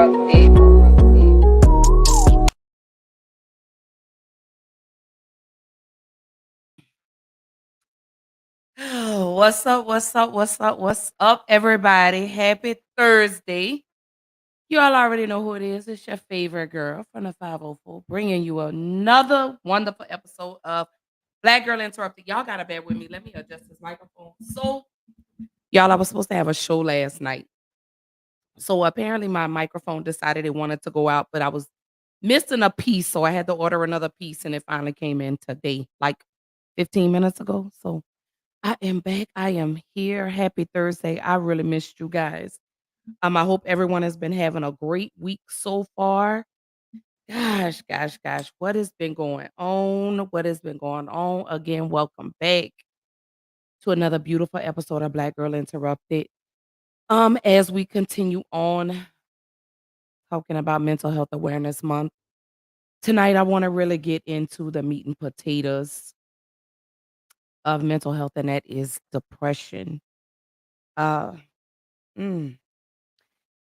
Interrupted. What's up? What's up? What's up? What's up, everybody? Happy Thursday. You all already know who it is. It's your favorite girl from the 504, bringing you another wonderful episode of Black Girl Interrupted. Y'all gotta bear with me. Let me adjust this microphone. So, y'all, I was supposed to have a show last night. So apparently my microphone decided it wanted to go out, but I was missing a piece, so I had to order another piece, and it finally came in today, like 15 minutes ago. So I am back. I am here. Happy Thursday. I really missed you guys. I hope everyone has been having a great week so far. Gosh. What has been going on? What has been going on? Again, welcome back to another beautiful episode of Black Girl Interrupted. As we continue on talking about Mental Health Awareness Month, tonight I want to really get into the meat and potatoes of mental health, and that is depression. Uh, mm,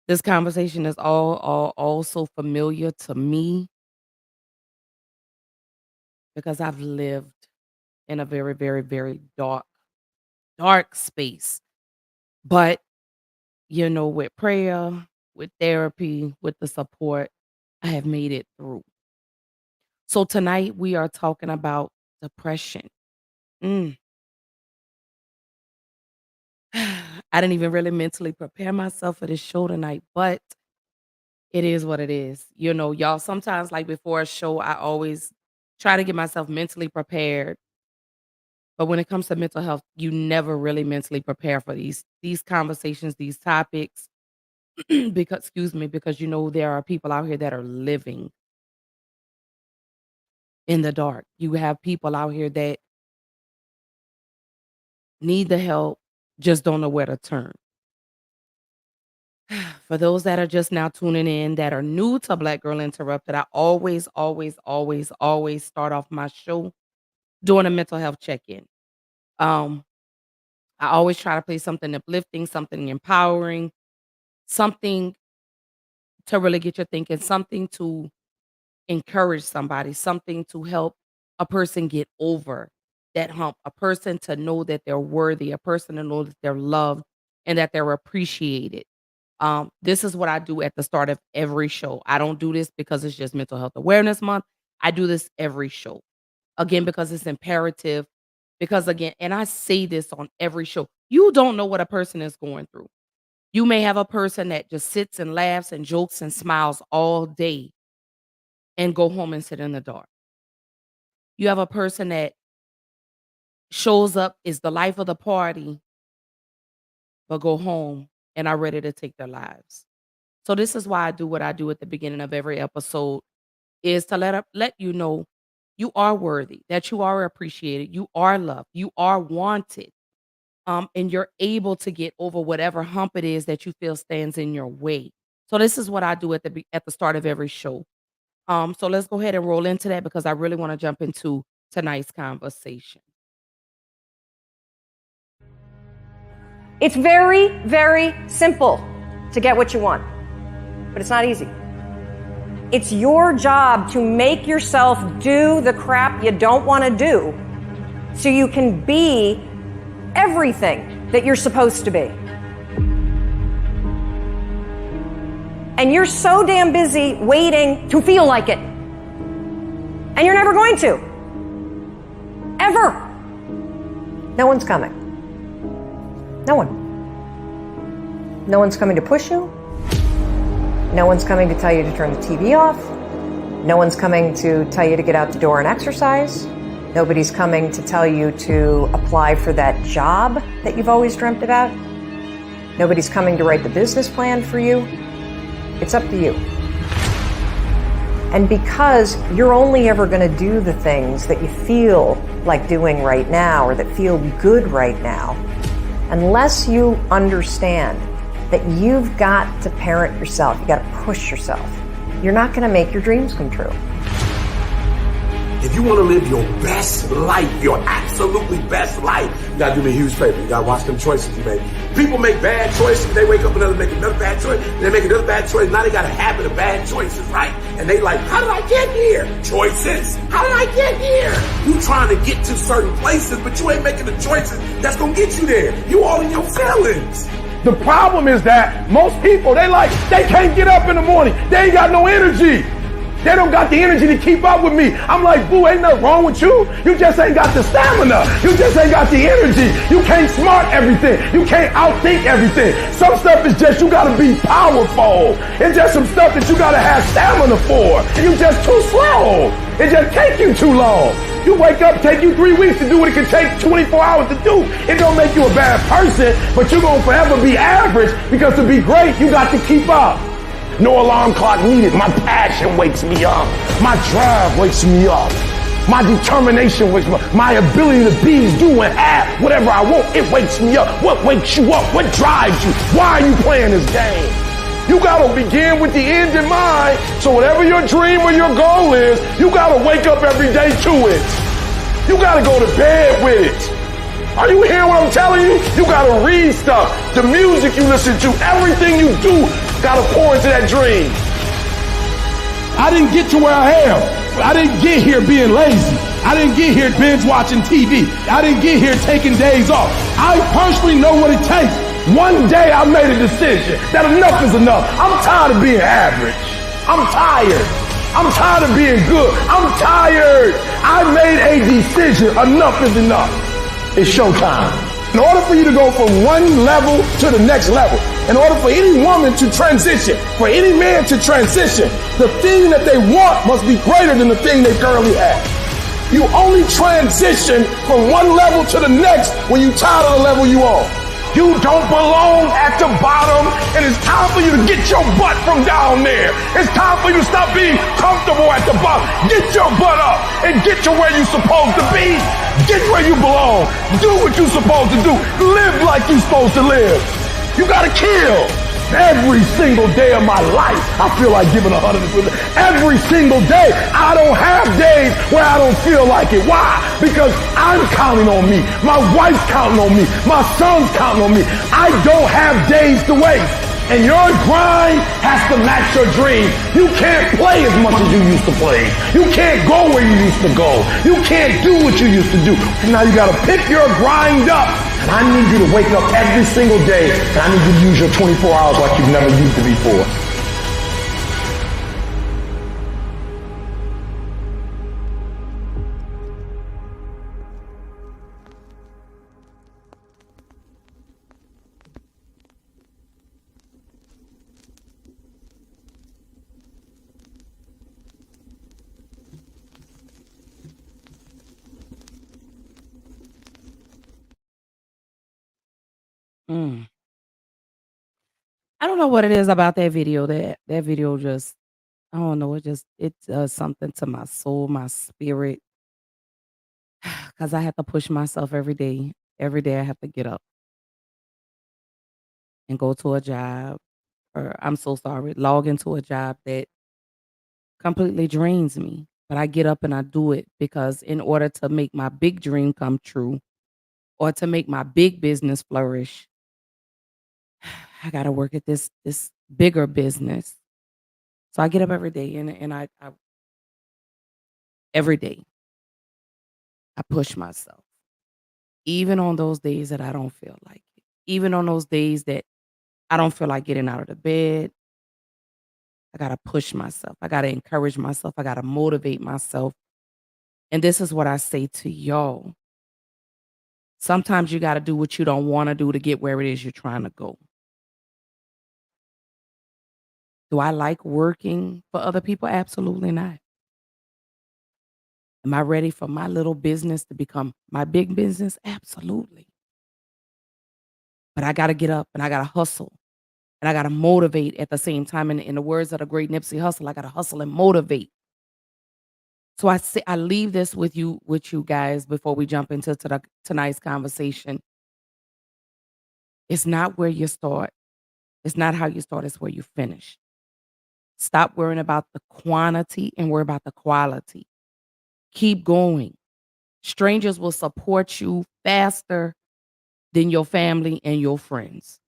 this conversation is all so familiar to me because I've lived in a very, very, very dark space. But with prayer, with therapy, with the support, I have made it through. So tonight we are talking about depression. Mm. I didn't even really mentally prepare myself for this show tonight, but it is what it is. Y'all, sometimes like before a show, I always try to get myself mentally prepared. But when it comes to mental health, you never really mentally prepare for these conversations, these topics, because there are people out here that are living in the dark. You have people out here that need the help, just don't know where to turn. For those that are just now tuning in, that are new to Black Girl Interrupted, I always start off my show doing a mental health check-in. Um, I always try to play something uplifting, something empowering, something to really get you thinking, something to encourage somebody, something to help a person get over that hump, a person to know that they're worthy, a person to know that they're loved and that they're appreciated. This is what I do at the start of every show. I don't do this because it's just Mental Health Awareness Month. I do this every show. Again, because it's imperative. Because again, and I say this on every show, you don't know what a person is going through. You may have a person that just sits and laughs and jokes and smiles all day and go home and sit in the dark. You have a person that shows up, is the life of the party, but go home and are ready to take their lives. So this is why I do what I do at the beginning of every episode, is to let you know you are worthy, that you are appreciated, you are loved, you are wanted. And you're able to get over whatever hump it is that you feel stands in your way. So this is what I do at the start of every show. So let's go ahead and roll into that because I really want to jump into tonight's conversation. It's very, very simple to get what you want, but it's not easy. It's your job to make yourself do the crap you don't want to do so you can be everything that you're supposed to be. And you're so damn busy waiting to feel like it. And you're never going to. Ever. No one's coming. No one. No one's coming to push you. No one's coming to tell you to turn the TV off. No one's coming to tell you to get out the door and exercise. Nobody's coming to tell you to apply for that job that you've always dreamt about. Nobody's coming to write the business plan for you. It's up to you. And because you're only ever going to do the things that you feel like doing right now or that feel good right now, unless you understand that you've got to parent yourself, you got to push yourself, you're not going to make your dreams come true. If you want to live your best life, your absolutely best life, you gotta do me a huge favor. You gotta watch them choices you make. People make bad choices. They wake up and make another bad choice. They make another bad choice. Now they got a habit of bad choices, right? And they like, how did I get here? Choices. How did I get here? You trying to get to certain places, but you ain't making the choices that's gonna get you there. You all in your feelings. The problem is that most people, they can't get up in the morning. They ain't got no energy. They don't got the energy to keep up with me. I'm like, boo, ain't nothing wrong with you. You just ain't got the stamina. You just ain't got the energy. You can't smart everything. You can't outthink everything. Some stuff is just, you gotta be powerful. It's just some stuff that you gotta have stamina for. You just too slow. It just take you too long. You wake up, take you 3 weeks to do what it can take 24 hours to do. It don't make you a bad person, but you're gonna forever be average because to be great, you got to keep up. No alarm clock needed. My passion wakes me up. My drive wakes me up. My determination wakes me up. My ability to be, do, and have whatever I want, it wakes me up. What wakes you up? What drives you? Why are you playing this game? You gotta begin with the end in mind. So whatever your dream or your goal is, you gotta wake up every day to it. You gotta go to bed with it. Are you hearing what I'm telling you? You gotta read stuff. The music you listen to, everything you do, gotta pour into that dream. I didn't get to where I am. I didn't get here being lazy. I didn't get here binge watching TV. I didn't get here taking days off. I personally know what it takes. One day I made a decision that enough is enough. I'm tired of being average. I'm tired. I'm tired of being good. I'm tired. I made a decision. Enough is enough. It's showtime. In order for you to go from one level to the next level, in order for any woman to transition, for any man to transition, the thing that they want must be greater than the thing they currently have. You only transition from one level to the next when you're tired of the level you on. You don't belong at the bottom, and it's time for you to get your butt from down there. It's time for you to stop being comfortable at the bottom. Get your butt up and get to where you're supposed to be. Get where you belong. Do what you're supposed to do. Live like you're supposed to live. You gotta kill. Every single day of my life, I feel like giving 100%. Every single day, I don't have days where I don't feel like it. Why? Because I'm counting on me. My wife's counting on me. My son's counting on me. I don't have days to waste. And your grind has to match your dream. You can't play as much as you used to play. You can't go where you used to go. You can't do what you used to do. And now you gotta pick your grind up. And I need you to wake up every single day. And I need you to use your 24 hours like you've never used it before. Mm. I don't know what it is about that video. That video just, I don't know, it does something to my soul, my spirit. Cause I have to push myself every day. Every day I have to get up and go to a job, or I'm so sorry, log into a job that completely drains me. But I get up and I do it because in order to make my big dream come true or to make my big business flourish, I gotta work at this bigger business. So I get up every day and I every day I push myself. Even on those days that I don't feel like it. Even on those days that I don't feel like getting out of the bed, I gotta push myself. I gotta encourage myself. I gotta motivate myself. And this is what I say to y'all. Sometimes you gotta do what you don't wanna do to get where it is you're trying to go. Do I like working for other people? Absolutely not. Am I ready for my little business to become my big business? Absolutely. But I gotta get up and I gotta hustle and I gotta motivate at the same time. And in the words of the great Nipsey Hussle, I gotta hustle and motivate. So I leave this with you guys before we jump into tonight's conversation. It's not where you start. It's not how you start. It's where you finish. Stop worrying about the quantity and worry about the quality. Keep going. Strangers will support you faster than your family and your friends.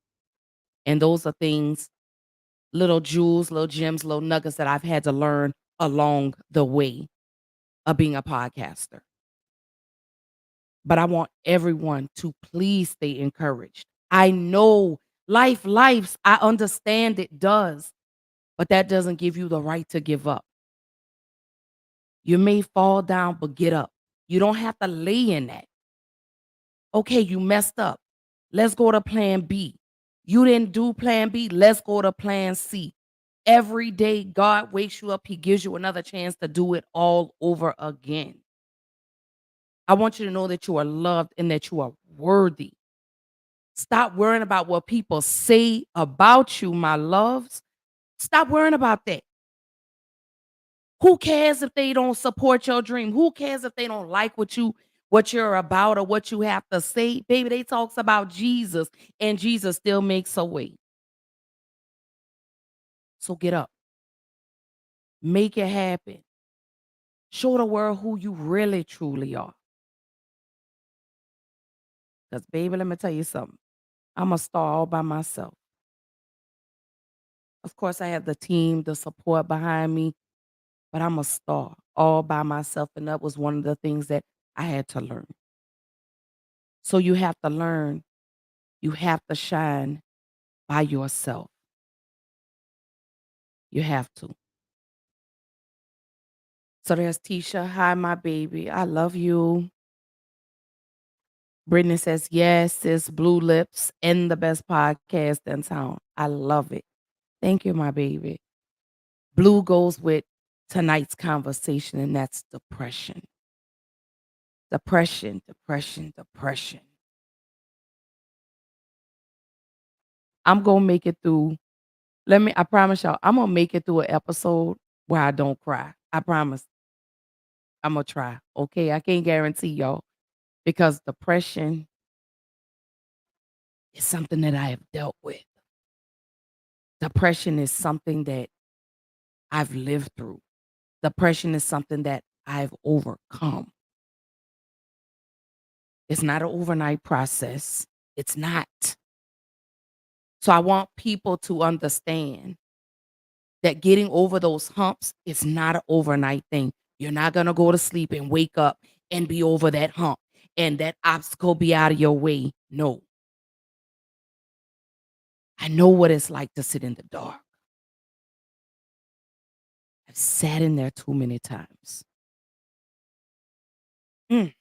And those are things, little jewels, little gems, little nuggets that I've had to learn along the way of being a podcaster. But I want everyone to please stay encouraged. I know lives, I understand it does, but that doesn't give you the right to give up. You may fall down, but get up. You don't have to lay in that. Okay, you messed up. Let's go to plan B. You didn't do plan B. Let's go to plan C. Every day, God wakes you up. He gives you another chance to do it all over again. I want you to know that you are loved and that you are worthy. Stop worrying about what people say about you, my loves. Stop worrying about that. Who cares if they don't support your dream? Who cares if they don't like what you're about or what you have to say? Baby, they talks about Jesus and Jesus still makes a way. So get up. Make it happen. Show the world who you really truly are. Because, baby, let me tell you something. I'm a star all by myself. Of course, I have the team, the support behind me, but I'm a star all by myself. And that was one of the things that I had to learn. So you have to learn, you have to shine by yourself. You have to. So there's Tisha. Hi, my baby. I love you. Brittany says, yes, it's Blue Lips and the best podcast in town. I love it. Thank you, my baby. Blue goes with tonight's conversation, and that's depression. Depression, depression, depression. I'm going to make it through. I promise y'all, I'm going to make it through an episode where I don't cry. I promise. I'm going to try. Okay. I can't guarantee y'all because depression is something that I have dealt with. Depression is something that I've lived through. Depression is something that I've overcome. It's not an overnight process. It's not. So I want people to understand that getting over those humps is not an overnight thing. You're not going to go to sleep and wake up and be over that hump and that obstacle be out of your way. No. I know what it's like to sit in the dark. I've sat in there too many times. Mm.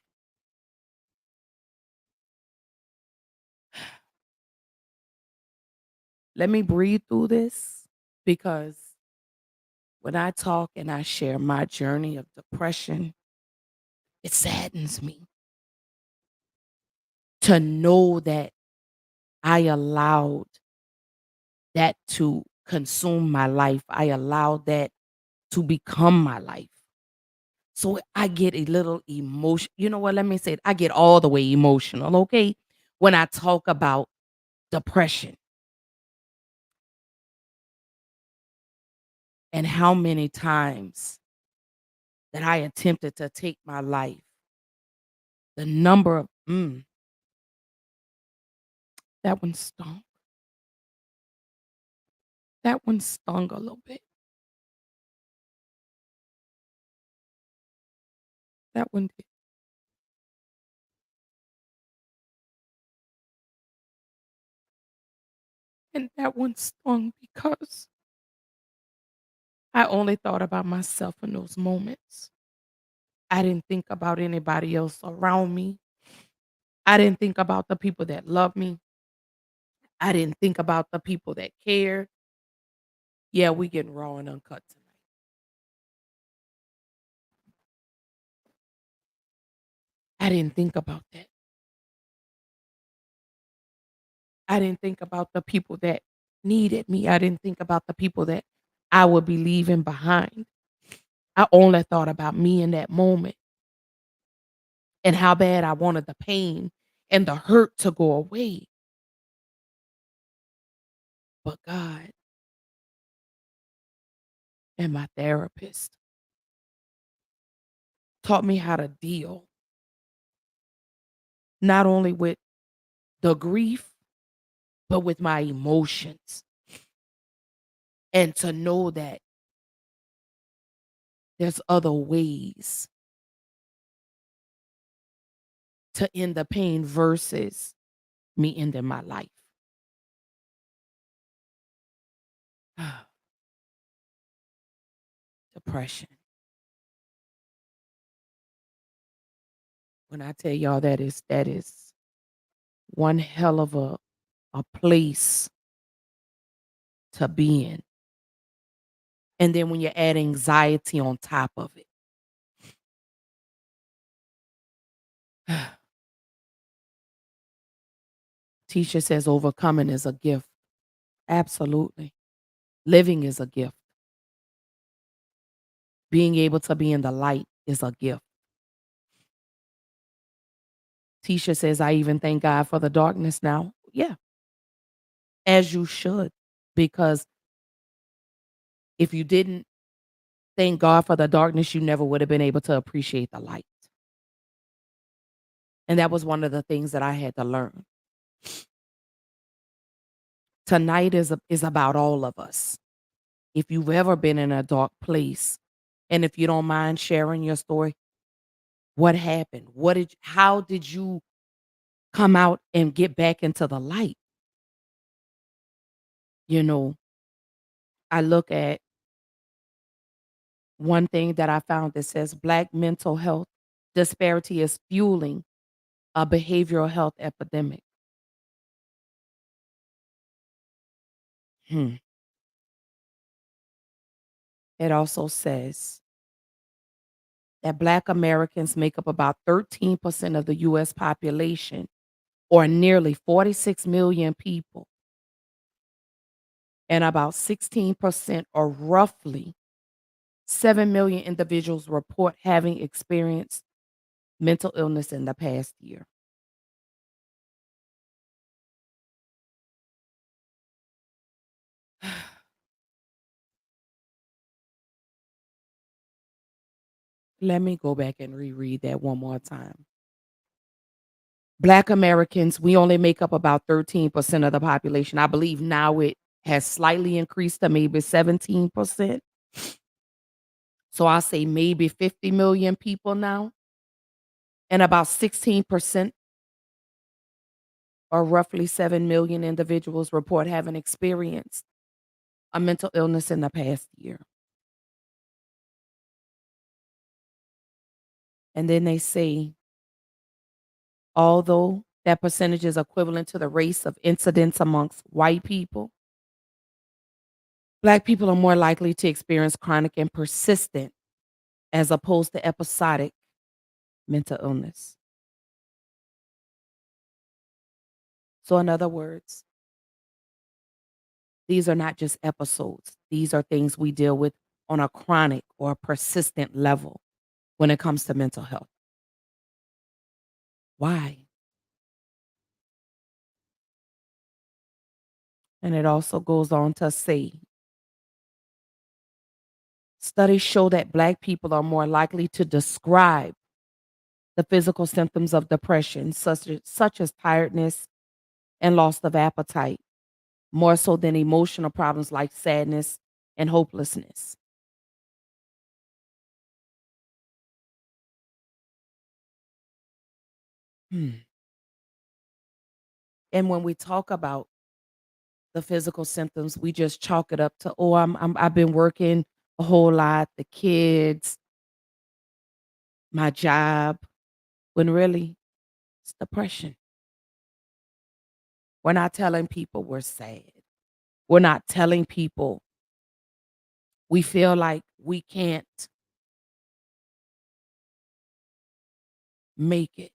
Let me breathe through this because when I talk and I share my journey of depression, it saddens me to know that I allowed that to consume my life. I allowed that to become my life. So I get a little emotion. You know what? Let me say it. I get all the way emotional, okay? When I talk about depression and how many times that I attempted to take my life. The number of that one stung. That one stung a little bit. That one did. And that one stung because I only thought about myself in those moments. I didn't think about anybody else around me. I didn't think about the people that love me. I didn't think about the people that care. Yeah, we getting raw and uncut tonight. I didn't think about that. I didn't think about the people that needed me. I didn't think about the people that I would be leaving behind. I only thought about me in that moment and how bad I wanted the pain and the hurt to go away. But God and my therapist taught me how to deal not only with the grief, but with my emotions. And to know that there's other ways to end the pain versus me ending my life. Depression. When I tell y'all that is one hell of a place to be in. And then when you add anxiety on top of it. Tisha says overcoming is a gift. Absolutely. Living is a gift. Being able to be in the light is a gift. Tisha says, I even thank God for the darkness now. Yeah, as you should. Because if you didn't thank God for the darkness, you never would have been able to appreciate the light. And that was one of the things that I had to learn. Tonight is about all of us. If you've ever been in a dark place, and if you don't mind sharing your story, what happened? How did you come out and get back into the light? You know, I look at one thing that I found that says Black mental health disparity is fueling a behavioral health epidemic. Hmm. It also says that Black Americans make up about 13% of the US population, or nearly 46 million people. And about 16%, or roughly 7 million individuals, report having experienced mental illness in the past year. Let me go back and reread that one more time. Black Americans, we only make up about 13% of the population. I believe now it has slightly increased to maybe 17%. So I'll say maybe 50 million people now. And about 16%, or roughly 7 million individuals, report having experienced a mental illness in the past year. And then they say, although that percentage is equivalent to the race of incidents amongst white people, Black people are more likely to experience chronic and persistent as opposed to episodic mental illness. So, in other words, these are not just episodes. These are things we deal with on a chronic or a persistent level when it comes to mental health. Why? And it also goes on to say, studies show that Black people are more likely to describe the physical symptoms of depression, such as tiredness and loss of appetite, more so than emotional problems like sadness and hopelessness. Hmm. And when we talk about the physical symptoms, we just chalk it up to, oh, I've been working a whole lot, the kids, my job, when really it's depression. We're not telling people we're sad. We're not telling people we feel like we can't make it.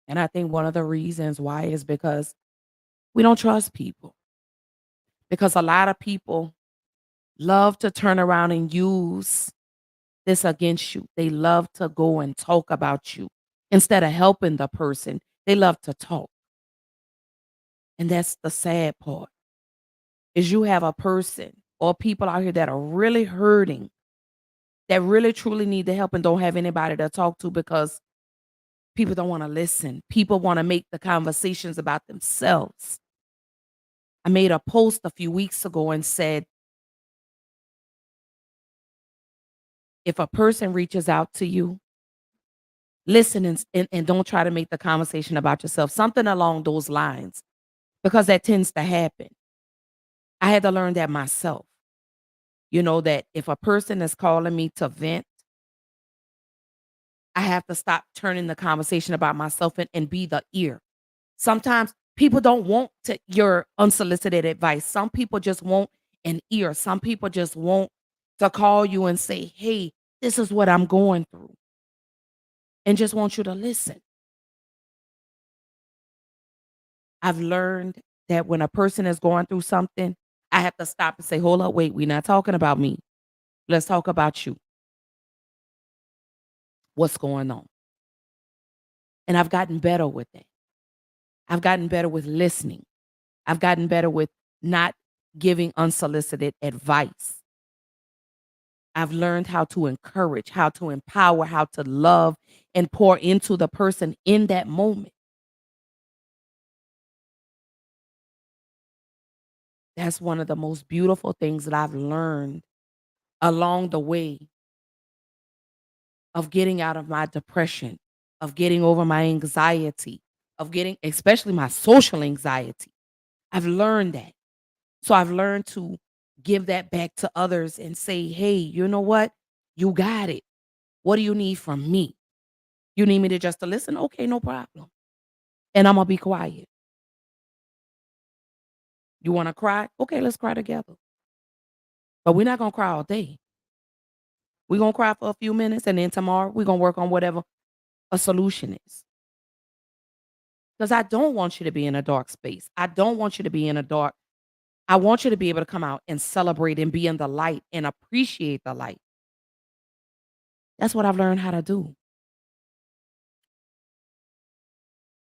And I think one of the reasons why is because we don't trust people. Because a lot of people love to turn around and use this against you. They love to go and talk about you instead of helping the person. They love to talk. And that's the sad part. Is you have a person or people out here that are really hurting that really truly need the help and don't have anybody to talk to because people don't want to listen. People want to make the conversations about themselves. I made a post a few weeks ago and said, if a person reaches out to you, listen and don't try to make the conversation about yourself. Something along those lines, because that tends to happen. I had to learn that myself. You know, that if a person is calling me to vent, I have to stop turning the conversation about myself and be the ear. Sometimes people don't want your unsolicited advice. Some people just want an ear. Some people just want to call you and say, hey, this is what I'm going through, and just want you to listen. I've learned that when a person is going through something, I have to stop and say, hold up, wait, we're not talking about me. Let's talk about you. What's going on? And I've gotten better with that. I've gotten better with listening. I've gotten better with not giving unsolicited advice. I've learned how to encourage, how to empower, how to love and pour into the person in that moment. That's one of the most beautiful things that I've learned along the way of getting out of my depression, of getting over my anxiety, of getting, especially my social anxiety. I've learned that. So I've learned to give that back to others and say, hey, you know what? You got it. What do you need from me? You need me to just to listen? Okay, no problem. And I'm going to be quiet. You want to cry? Okay, let's cry together. But we're not going to cry all day. We're going to cry for a few minutes, and then tomorrow we're going to work on whatever a solution is. Because I don't want you to be in a dark space. I don't want you to be in a dark. I want you to be able to come out and celebrate and be in the light and appreciate the light. That's what I've learned how to do.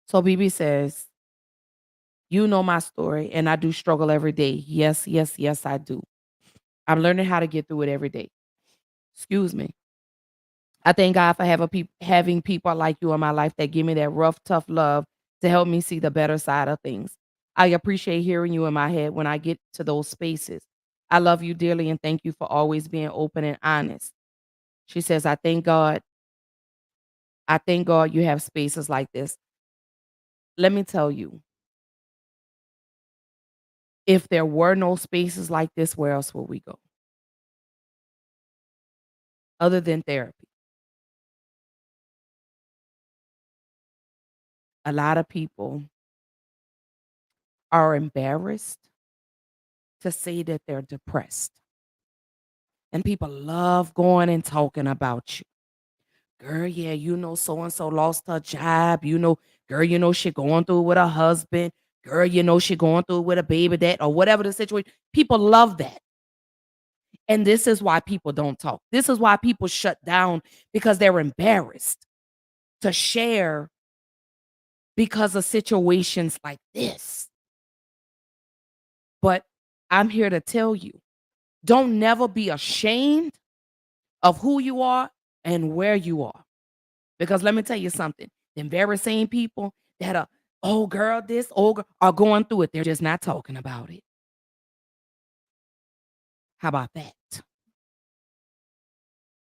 So BB says, you know my story, and I do struggle every day. Yes, yes, yes, I do. I'm learning how to get through it every day. Excuse me. I thank God for having people like you in my life that give me that rough, tough love to help me see the better side of things. I appreciate hearing you in my head when I get to those spaces. I love you dearly and thank you for always being open and honest. She says, I thank God. I thank God you have spaces like this. Let me tell you, if there were no spaces like this, where else would we go? Other than therapy. A lot of people are embarrassed to say that they're depressed. And people love going and talking about you. Girl, yeah, you know, so and so lost her job. You know, girl, you know, she going through with her husband. Girl, you know, she going through with a baby dad or whatever the situation. People love that. And this is why people don't talk. This is why people shut down because they're embarrassed to share because of situations like this. But I'm here to tell you, don't never be ashamed of who you are and where you are. Because let me tell you something, them very same people that are, oh girl, this, oh girl, are going through it. They're just not talking about it. How about that?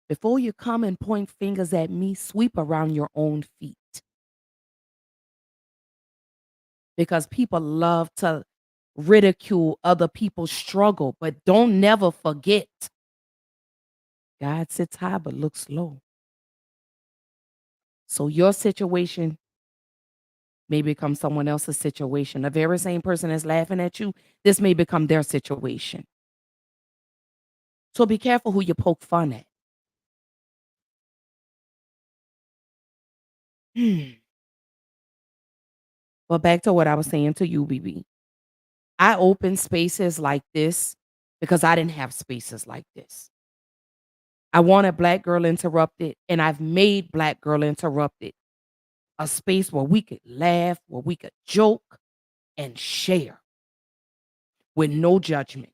Before you come and point fingers at me, sweep around your own feet. Because people love to ridicule other people's struggle, but don't never forget, God sits high but looks low. So your situation may become someone else's situation. The very same person that's laughing at you, this may become their situation. So be careful who you poke fun at. But back to what I was saying to you, BB. I open spaces like this because I didn't have spaces like this. I wanted Black Girl Interrupted, and I've made Black Girl Interrupted a space where we could laugh, where we could joke and share with no judgment.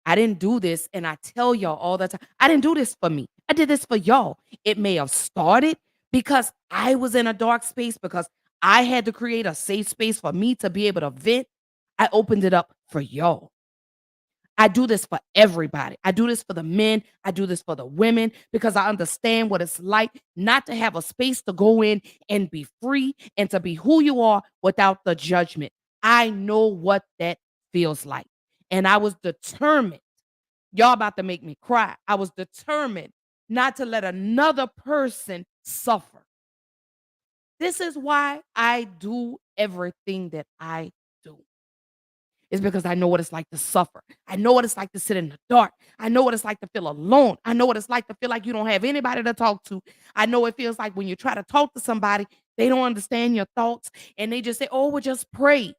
I didn't do this, and I tell y'all all the time, I didn't do this for me. I did this for y'all. It may have started because I was in a dark space, because I had to create a safe space for me to be able to vent. I opened it up for y'all. I do this for everybody. I do this for the men. I do this for the women, because I understand what it's like not to have a space to go in and be free and to be who you are without the judgment. I know what that feels like. And I was determined. Y'all about to make me cry. I was determined not to let another person suffer. This is why I do everything that I do. It's because I know what it's like to suffer. I know what it's like to sit in the dark. I know what it's like to feel alone. I know what it's like to feel like you don't have anybody to talk to. I know it feels like when you try to talk to somebody, they don't understand your thoughts and they just say, "Oh, well, just pray."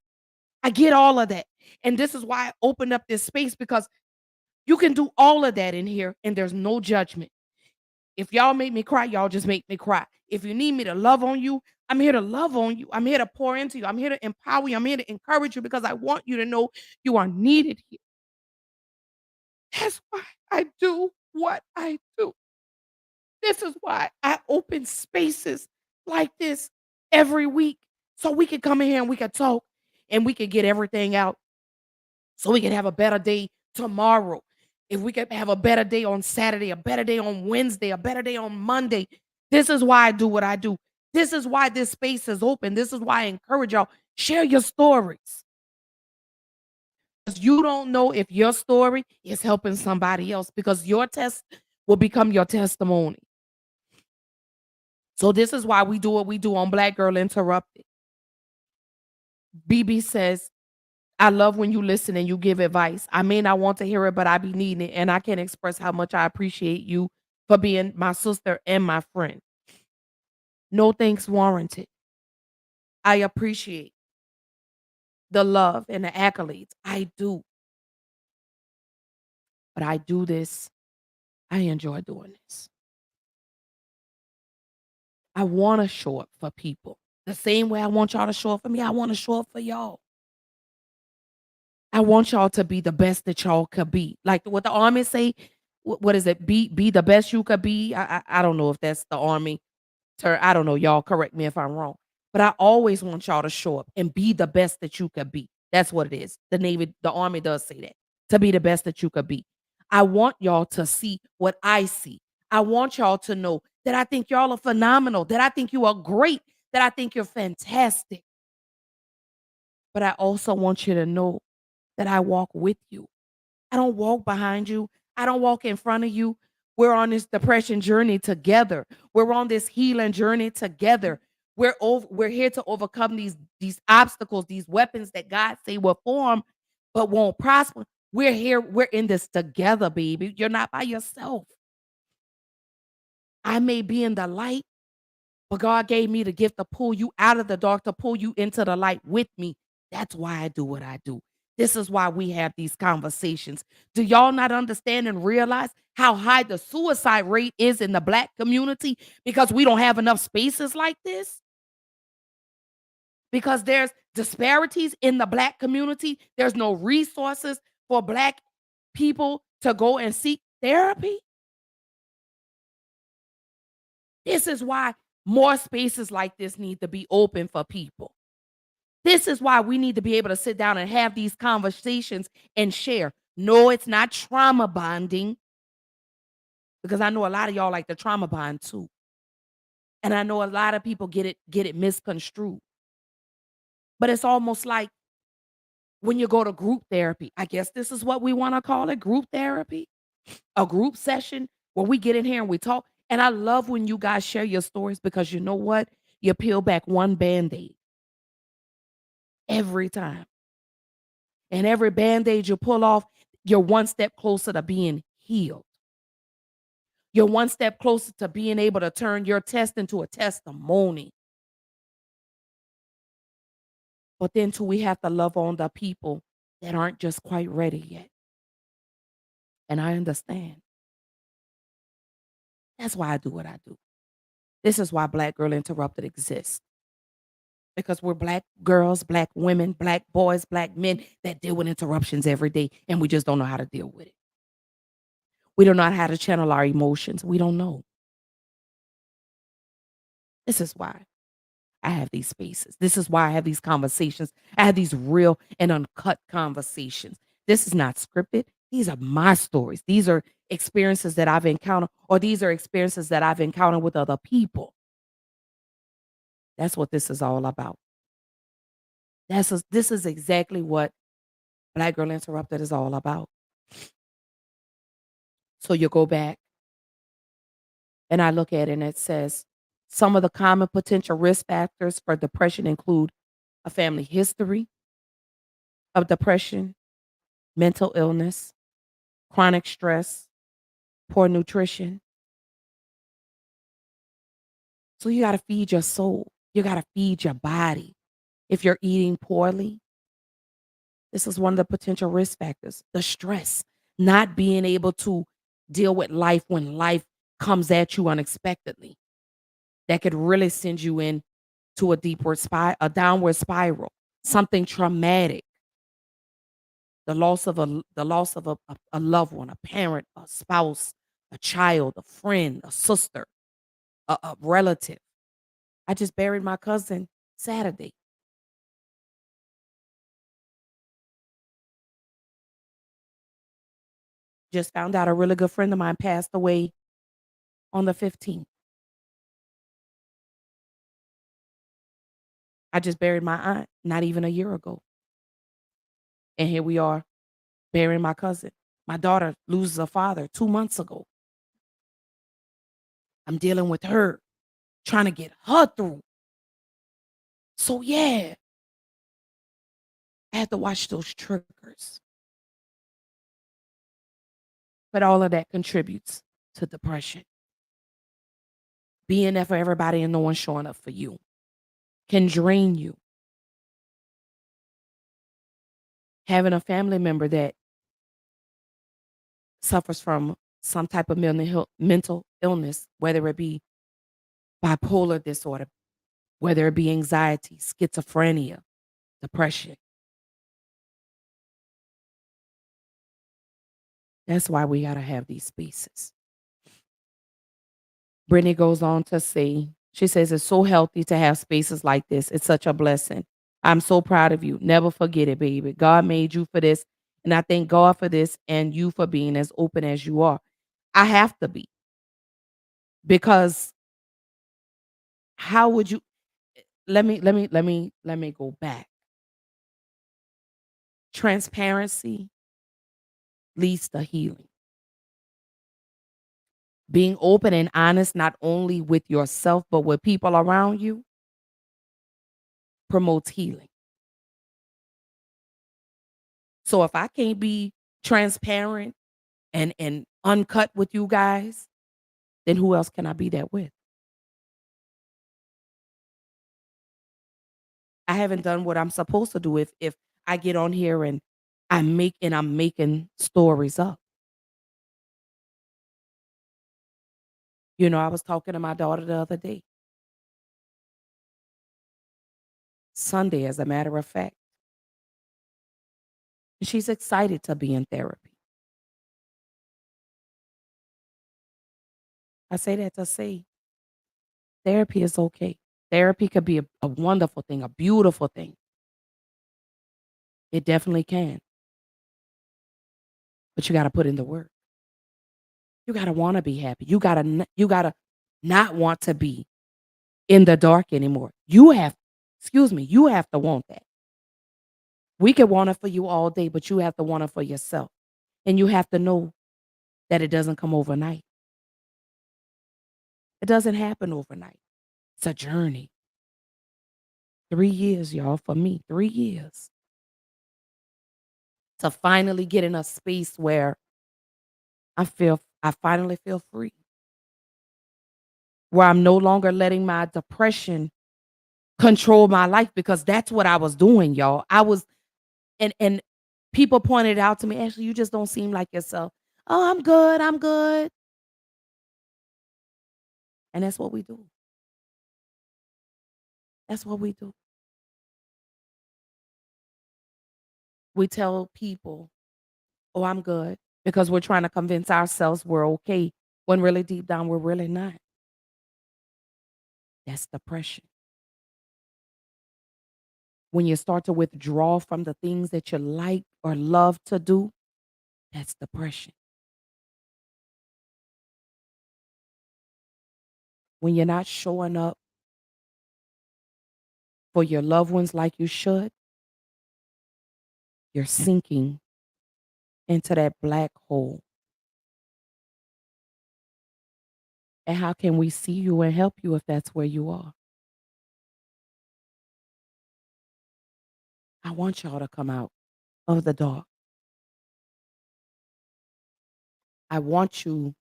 I get all of that. And this is why I opened up this space, because you can do all of that in here and there's no judgment. If y'all make me cry, y'all just make me cry. If you need me to love on you, I'm here to love on you. I'm here to pour into you. I'm here to empower you. I'm here to encourage you, because I want you to know you are needed here. That's why I do what I do. This is why I open spaces like this every week, so we can come in here and we can talk and we can get everything out, so we can have a better day tomorrow. If we could have a better day on Saturday, a better day on Wednesday, a better day on Monday. This is why I do what I do. This is why this space is open. This is why I encourage y'all, share your stories. 'Cause you don't know if your story is helping somebody else, because your test will become your testimony. So this is why we do what we do on Black Girl Interrupted. BB says, "I love when you listen and you give advice. I may not want to hear it, but I be needing it. And I can't express how much I appreciate you for being my sister and my friend. No thanks warranted. I appreciate the love and the accolades. I do. But I do this. I enjoy doing this. I want to show up for people. The same way I want y'all to show up for me, I want to show up for y'all. I want y'all to be the best that y'all could be. Like what the army say, what is it? Be the best you could be. I don't know if that's the army term. I don't know. Y'all correct me if I'm wrong. But I always want y'all to show up and be the best that you could be. That's what it is. The Navy, the Army does say that. To be the best that you could be. I want y'all to see what I see. I want y'all to know that I think y'all are phenomenal, that I think you are great, that I think you're fantastic. But I also want you to know that I walk with you. I don't walk behind you. I don't walk in front of you. We're on this depression journey together. We're on this healing journey together. We're here to overcome these obstacles, these weapons that God say will form but won't prosper. We're here. We're in this together, baby. You're not by yourself. I may be in the light, but God gave me the gift to pull you out of the dark, to pull you into the light with me. That's why I do what I do. This is why we have these conversations. Do y'all not understand and realize how high the suicide rate is in the Black community? Because we don't have enough spaces like this? Because there's disparities in the Black community. There's no resources for Black people to go and seek therapy. This is why more spaces like this need to be open for people. This is why we need to be able to sit down and have these conversations and share. No, it's not trauma bonding, because I know a lot of y'all like the trauma bond too. And I know a lot of people get it misconstrued. But it's almost like when you go to group therapy. I guess this is what we want to call it, group therapy. A group session where we get in here and we talk. And I love when you guys share your stories, because you know what? You peel back one Band-Aid every time. And every Band-Aid you pull off, you're one step closer to being healed. You're one step closer to being able to turn your test into a testimony. But then too, we have to love on the people that aren't just quite ready yet. And I understand. That's why I do what I do. This is why Black Girl Interrupted exists. Because we're Black girls, Black women, Black boys, Black men that deal with interruptions every day, and we just don't know how to deal with it. We don't know how to channel our emotions. We don't know. This is why I have these spaces. This is why I have these conversations. I have these real and uncut conversations. This is not scripted. These are my stories. These are experiences that I've encountered, or these are experiences that I've encountered with other people. That's what this is all about. This is exactly what Black Girl Interrupted is all about. So you go back and I look at it and it says some of the common potential risk factors for depression include a family history of depression, mental illness, chronic stress, poor nutrition. So you got to feed your soul. You got to feed your body. If you're eating poorly, this is one of the potential risk factors. The stress, not being able to deal with life when life comes at you unexpectedly. That could really send you in to a downward spiral, something traumatic. The loss of a loved one, a parent, a spouse, a child, a friend, a sister, a relative. I just buried my cousin Saturday. Just found out a really good friend of mine passed away on the 15th. I just buried my aunt not even a year ago. And here we are burying my cousin. My daughter loses a father 2 months ago. I'm dealing with her, trying to get her through. So yeah, I have to watch those triggers. But all of that contributes to depression. Being there for everybody and no one showing up for you can drain you. Having a family member that suffers from some type of mental illness, whether it be bipolar disorder, whether it be anxiety, schizophrenia, depression. That's why we got to have these spaces. Brittany goes on to say, she says, it's so healthy to have spaces like this. It's such a blessing. I'm so proud of you. Never forget it, baby. God made you for this. And I thank God for this and you for being as open as you are. I have to be. Because how would you let me go back. Transparency leads to healing. Being open and honest, not only with yourself, but with people around you, promotes healing. So if I can't be transparent and uncut with you guys, then who else can I be that with? I haven't done what I'm supposed to do if I get on here and I'm making stories up. You know, I was talking to my daughter the other day. Sunday, as a matter of fact. And she's excited to be in therapy. I say that to say therapy is okay. Therapy could be a wonderful thing, a beautiful thing. It definitely can. But you got to put in the work. You got to want to be happy. You got to not want to be in the dark anymore. You have to want that. We can want it for you all day, but you have to want it for yourself. And you have to know that it doesn't come overnight. It doesn't happen overnight. It's a journey. 3 years, y'all, for me, 3 years. To finally get in a space where I finally feel free. Where I'm no longer letting my depression control my life, because that's what I was doing, y'all. I was and people pointed out to me, "Ashley, you just don't seem like yourself." "Oh, I'm good. I'm good." And that's what we do. That's what we do. We tell people, "Oh, I'm good." because we're trying to convince ourselves we're okay when really deep down we're really not. That's depression. When you start to withdraw from the things that you like or love to do, that's depression. When you're not showing up for your loved ones like you should, you're sinking into that black hole. And how can we see you and help you if that's where you are? I want y'all to come out of the dark. I want you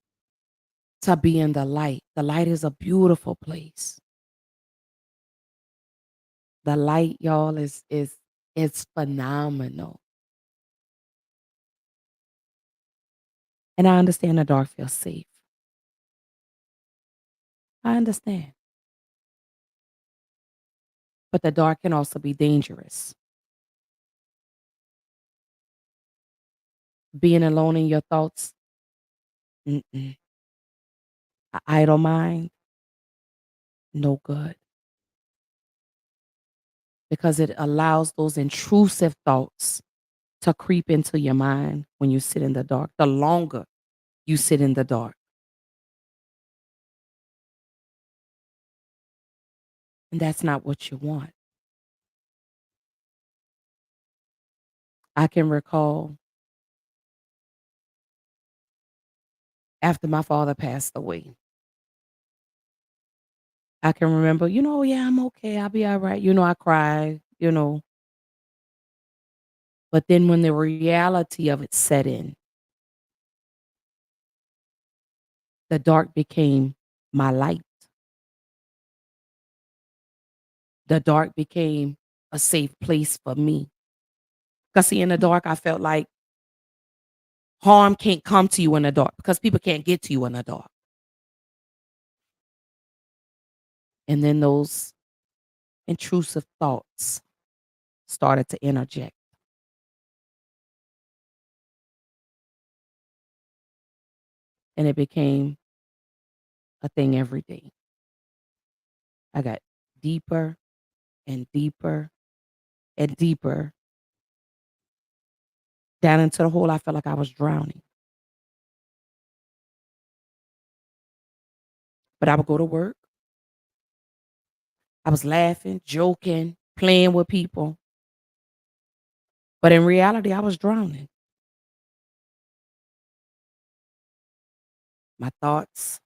to be in the light. The light is a beautiful place. The light, y'all, is phenomenal. And I understand the dark feels safe. I understand. But the dark can also be dangerous. Being alone in your thoughts, mm-mm. A idle mind, no good. Because it allows those intrusive thoughts to creep into your mind when you sit in the dark. The longer you sit in the dark. And that's not what you want. I can recall after my father passed away, I can remember, yeah, I'm okay. I'll be all right. I cried. But then when the reality of it set in, the dark became my light. The dark became a safe place for me. Because see, in the dark, I felt like harm can't come to you in the dark because people can't get to you in the dark. And then those intrusive thoughts started to interject. And it became a thing every day. I got deeper and deeper and deeper down into the hole. I felt like I was drowning. But I would go to work. I was laughing, joking, playing with people. But in reality, I was drowning. My thoughts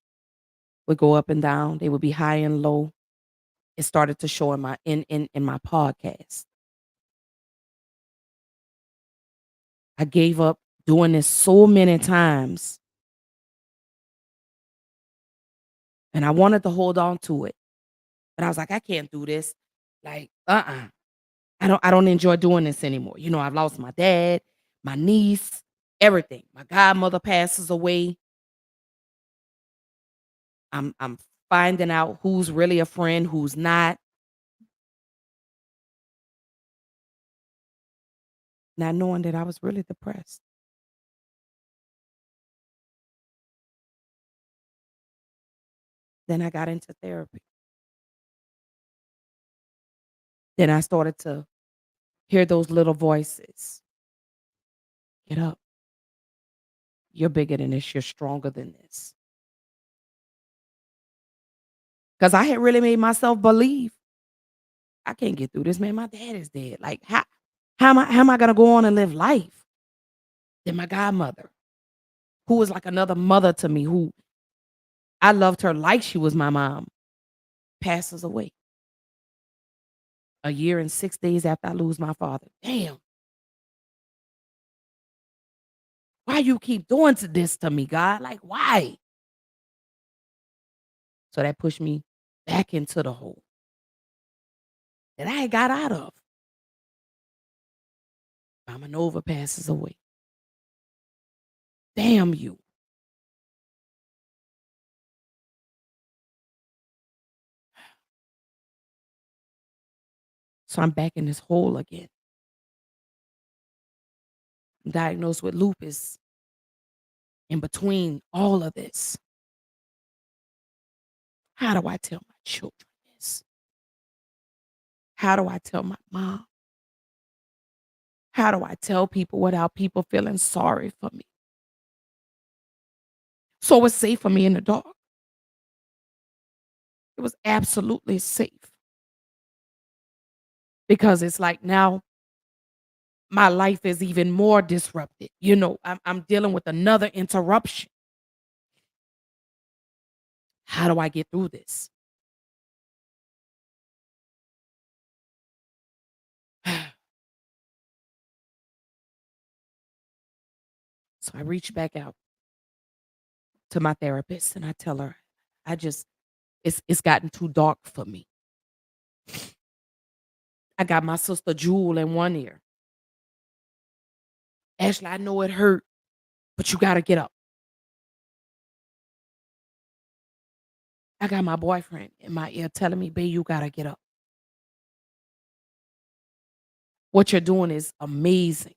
would go up and down. They would be high and low. It started to show in my podcast. I gave up doing this so many times. And I wanted to hold on to it. But I was like, I can't do this. Like, I don't enjoy doing this anymore. I've lost my dad, my niece, everything. My godmother passes away. I'm finding out who's really a friend, who's not. Not knowing that I was really depressed. Then I got into therapy. Then I started to hear those little voices. Get up. You're bigger than this. You're stronger than this. Because I had really made myself believe I can't get through this, man. My dad is dead. Like, how am I gonna go on and live life? Then my godmother, who was like another mother to me, who I loved her like she was my mom, passes away. A year and 6 days after I lose my father. Damn. Why you keep doing this to me, God? Like, why? So that pushed me back into the hole that I had got out of. Mama Nova passes away. Damn you. So I'm back in this hole again. I'm diagnosed with lupus. in between all of this, how do I tell my children this? How do I tell my mom? How do I tell people without people feeling sorry for me? So it's safe for me in the dark. It was absolutely safe because it's like now my life is even more disrupted. I'm dealing with another interruption. How do I get through this? So I reach back out to my therapist and I tell her, I just it's gotten too dark for me. I got my sister Jewel in one ear. Ashley, I know it hurt, but you gotta get up. I got my boyfriend in my ear telling me, babe, you gotta get up. What you're doing is amazing.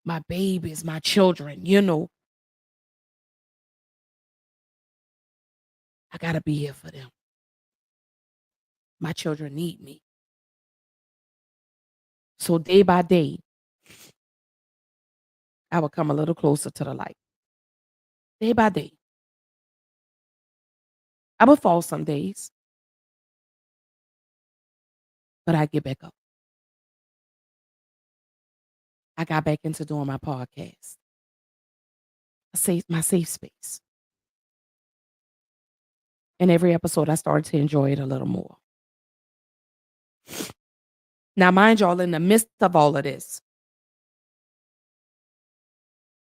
My babies, my children, I gotta be here for them. My children need me. So day by day, I would come a little closer to the light. Day by day. I would fall some days, but I get back up. I got back into doing my podcast. My safe space. And every episode, I started to enjoy it a little more. Now, mind y'all, in the midst of all of this,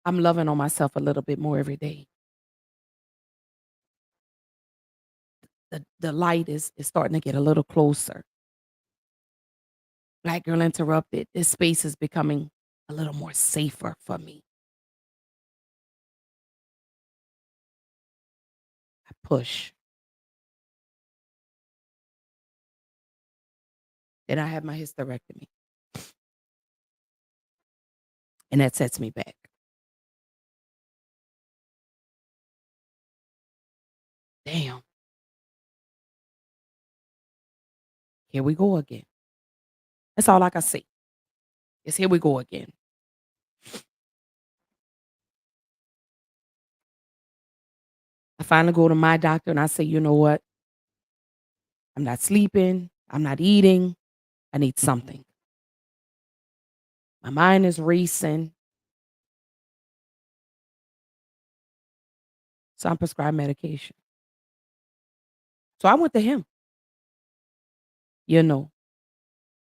I'm loving on myself a little bit more every day. The light is starting to get a little closer. Black Girl Interrupted, this space is becoming a little more safer for me. I push. Then I have my hysterectomy. And that sets me back. Damn. Here we go again. That's all I can say. Is here we go again. I finally go to my doctor and I say, you know what? I'm not sleeping. I'm not eating. I need something. My mind is racing. So I'm prescribed medication. So I went to him.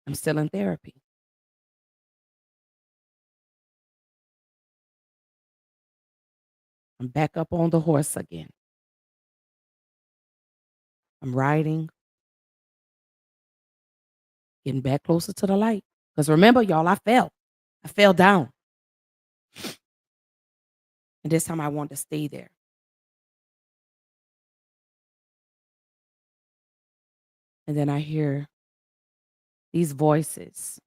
I'm still in therapy. I'm back up on the horse again. I'm riding, getting back closer to the light. Because remember, y'all, I fell. I fell down. And this time I wanted to stay there. And then I hear these voices.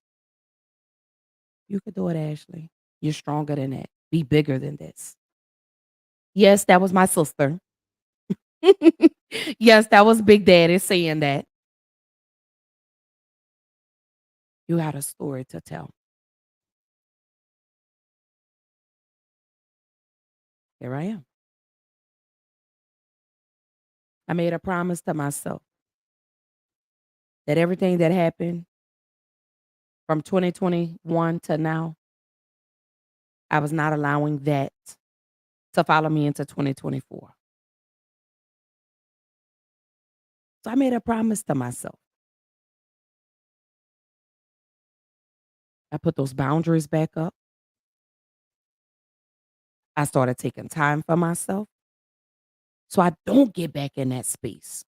You could do it, Ashley. You're stronger than that. Be bigger than this. Yes, that was my sister. Yes, that was Big Daddy saying that. You had a story to tell. Here I am. I made a promise to myself that everything that happened from 2021 to now, I was not allowing that to follow me into 2024. So I made a promise to myself. I put those boundaries back up. I started taking time for myself so I don't get back in that space.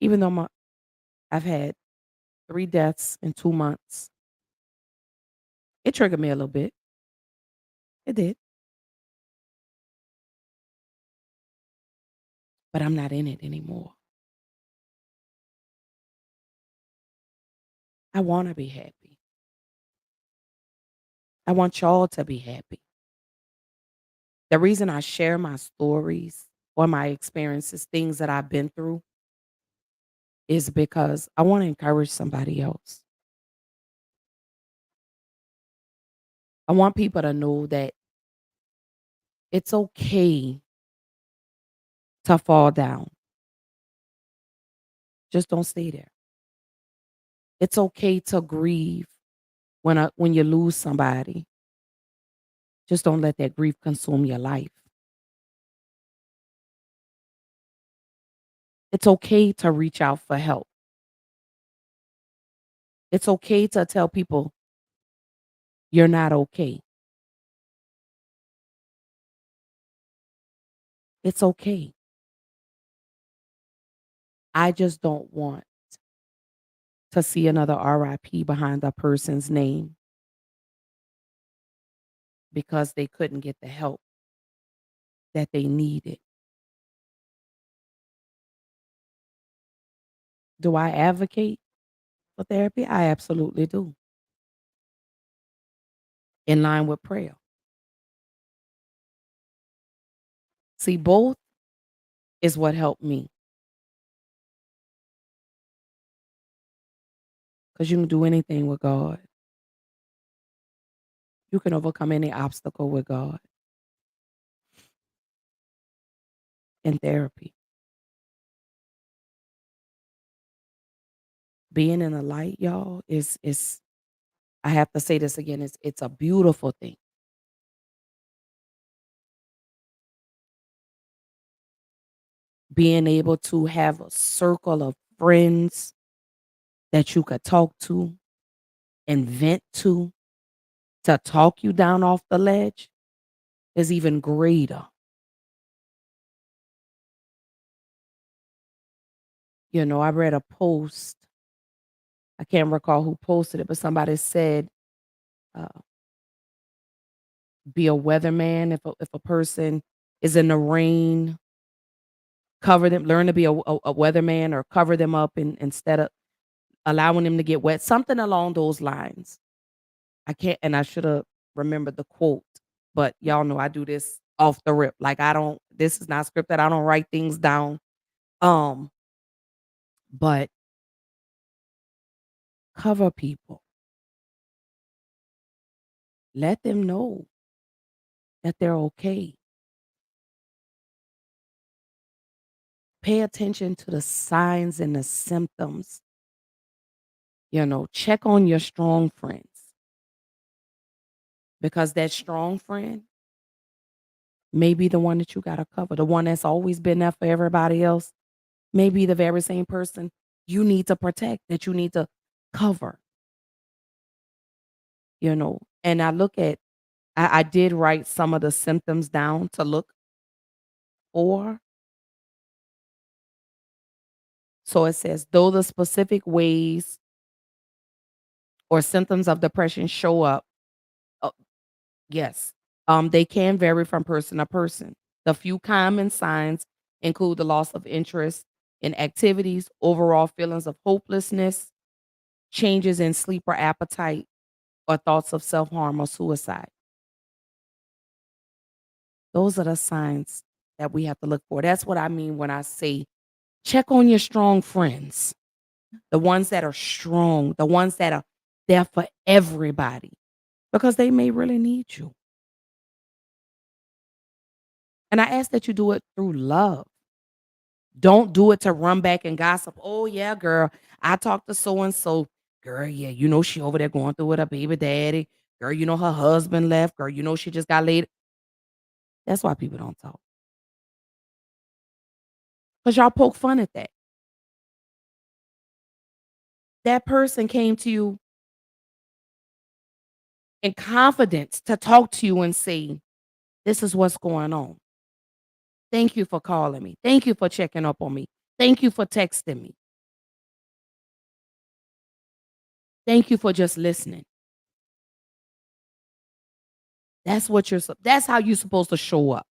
Even though I've had 3 deaths in 2 months. It triggered me a little bit. It did. But I'm not in it anymore. I wanna be happy. I want y'all to be happy. The reason I share my stories or my experiences, things that I've been through, is because I want to encourage somebody else. I want people to know that it's okay to fall down. Just don't stay there. It's okay to grieve when you lose somebody. Just don't let that grief consume your life. It's okay to reach out for help. It's okay to tell people you're not okay. It's okay. I just don't want to see another RIP behind a person's name because they couldn't get the help that they needed. Do I advocate for therapy? I absolutely do. In line with prayer. See, both is what helped me. Because you can do anything with God. You can overcome any obstacle with God in therapy. Being in the light, y'all, is I have to say this again, it's a beautiful thing. Being able to have a circle of friends that you could talk to and vent to talk you down off the ledge is even greater. You know, I read a post. I can't recall who posted it, but somebody said, uh, be a weatherman. If a person is in the rain, cover them. Learn to be a weatherman or cover them up instead of allowing them to get wet. Something along those lines. I can't, and I should have remembered the quote, but y'all know I do this off the rip. Like I don't. This is not scripted. I don't write things down. Um, but cover people. Let them know that they're okay. Pay attention to the signs and the symptoms. You know, check on your strong friends because that strong friend may be the one that you got to cover. The one that's always been there for everybody else may be the very same person you need to protect, that you need to cover, you know. And I did write some of the symptoms down to look for. So it says, though the specific ways or symptoms of depression show up, uh, yes, they can vary from person to person. The few common signs include the loss of interest in activities, overall feelings of hopelessness, changes in sleep or appetite, or thoughts of self harm or suicide. Those are the signs that we have to look for. That's what I mean when I say check on your strong friends, the ones that are strong, the ones that are there for everybody, because they may really need you. And I ask that you do it through love. Don't do it to run back and gossip. Oh, yeah, girl, I talked to so and so. Girl, yeah, you know, she over there going through with her baby daddy. Girl, you know, her husband left. Girl, you know, she just got laid. That's why people don't talk. Because y'all poke fun at that. That person came to you in confidence to talk to you and say, this is what's going on. Thank you for calling me. Thank you for checking up on me. Thank you for texting me. Thank you for just listening. That's how you're supposed to show up.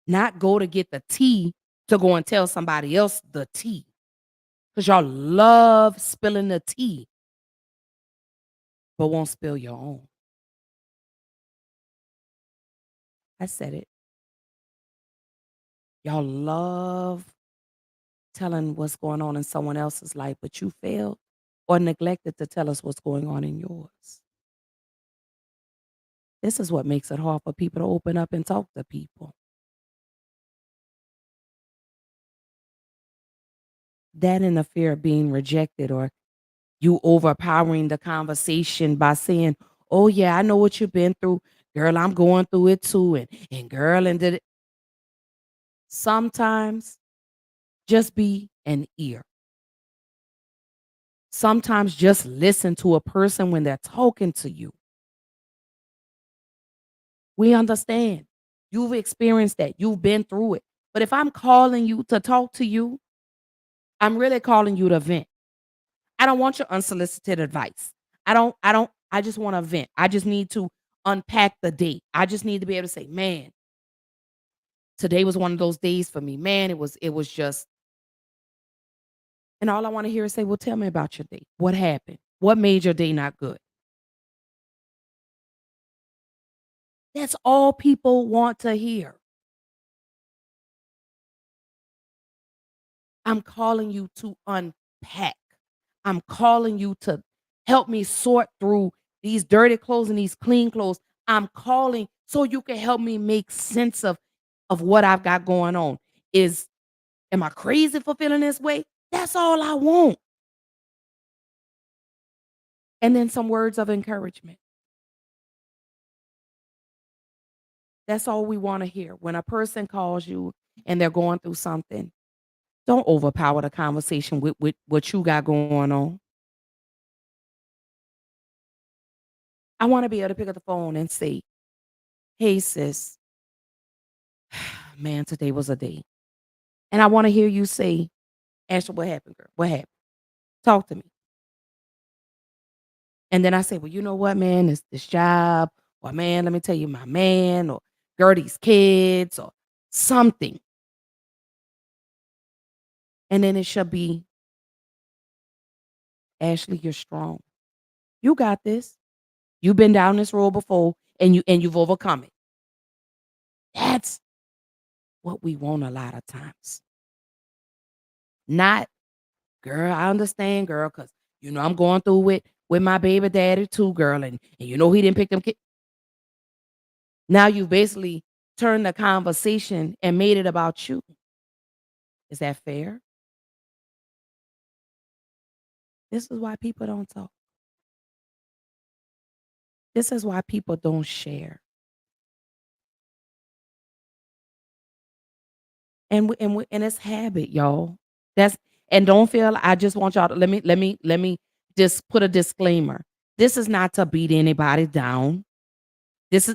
Not go to get the tea to go and tell somebody else the tea. Because y'all love spilling the tea, but won't spill your own. I said it. Y'all love telling what's going on in someone else's life, but you failed or neglected to tell us what's going on in yours. This is what makes it hard for people to open up and talk to people. That and the fear of being rejected, or you overpowering the conversation by saying, "Oh yeah, I know what you've been through. Girl, I'm going through it too." And girl, and did it. Sometimes just be an ear. Sometimes just listen to a person when they're talking to you. We understand. You've experienced that. You've been through it. But if I'm calling you to talk to you, I'm really calling you to vent. I don't want your unsolicited advice. I just want to vent. I just need to unpack the day. I just need to be able to say, "Man, today was one of those days for me. Man, it was just." And all I want to hear is say, "Well, tell me about your day. What happened? What made your day not good?" That's all people want to hear. I'm calling you to unpack. I'm calling you to help me sort through these dirty clothes and these clean clothes. I'm calling so you can help me make sense of what I've got going on. Is Am I crazy for feeling this way? That's all I want. And then some words of encouragement. That's all we want to hear. When a person calls you and they're going through something, don't overpower the conversation with what you got going on. I want to be able to pick up the phone and say, "Hey, sis, man, today was a day." And I want to hear you say, "Ashley, what happened, girl? What happened? Talk to me." And then I say, "Well, you know what, man, this job, or man, let me tell you, my man, or Gertie's kids, or something." And then it should be, "Ashley, you're strong. You got this. You've been down this road before, and you've overcome it." That's what we want a lot of times. Not, "Girl, I understand, girl, because I'm going through it with my baby daddy too, girl, and he didn't pick them kids." Now you basically turned the conversation and made it about you. Is that fair? This is why people don't talk. This is why people don't share. And it's habit, y'all. That's and don't feel I just want y'all to let me just put a disclaimer. This is not to beat anybody down.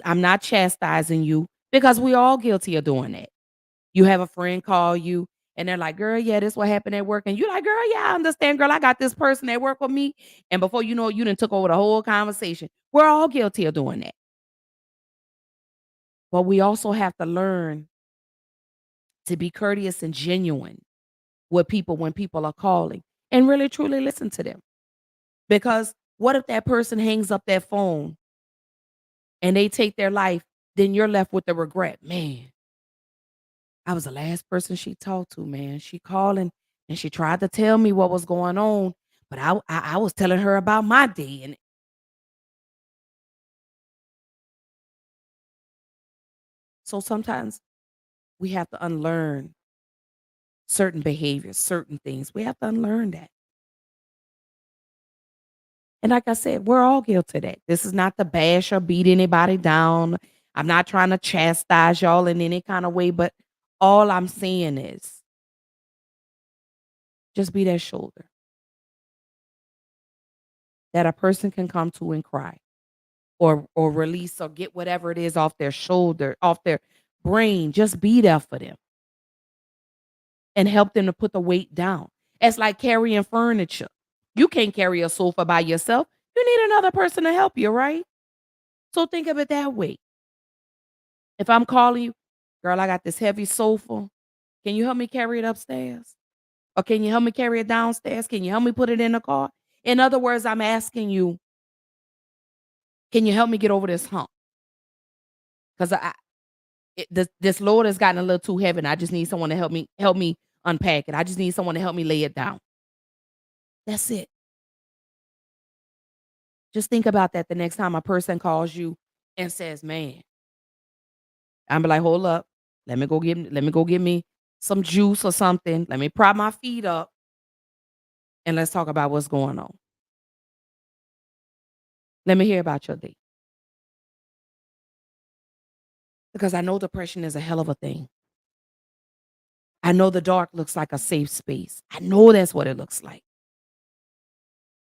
I'm not chastising you because we all guilty of doing that. You have a friend call you and they're like, "Girl, yeah, this what happened at work." And you like, "Girl, yeah, I understand, girl. I got this person at work with me." And before you know it, you done took over the whole conversation. We're all guilty of doing that. But we also have to learn to be courteous and genuine with people when people are calling and really truly listen to them. Because what if that person hangs up that phone and they take their life? Then you're left with the regret. "Man, I was the last person she talked to, man. She called and she tried to tell me what was going on, but I was telling her about my day." And so sometimes we have to unlearn certain behaviors, certain things. We have to unlearn that. And like I said, we're all guilty of that. This is not to bash or beat anybody down. I'm not trying to chastise y'all in any kind of way, but all I'm saying is just be that shoulder that a person can come to and cry, or release or get whatever it is off their shoulder, off their brain. Just be there for them and help them to put the weight down. It's like carrying furniture. You can't carry a sofa by yourself. You need another person to help you, right? So think of it that way. If I'm calling you, "Girl, I got this heavy sofa. Can you help me carry it upstairs? Or can you help me carry it downstairs? Can you help me put it in the car?" In other words, I'm asking you, can you help me get over this hump? Because this load has gotten a little too heavy, and I just need someone to help me unpack it. I just need someone to help me lay it down. That's it. Just think about that the next time a person calls you and says, "Man," I'm be like, "Hold up. Let me go get me some juice or something. Let me prop my feet up and let's talk about what's going on. Let me hear about your day." Because I know depression is a hell of a thing. I know the dark looks like a safe space. I know that's what it looks like.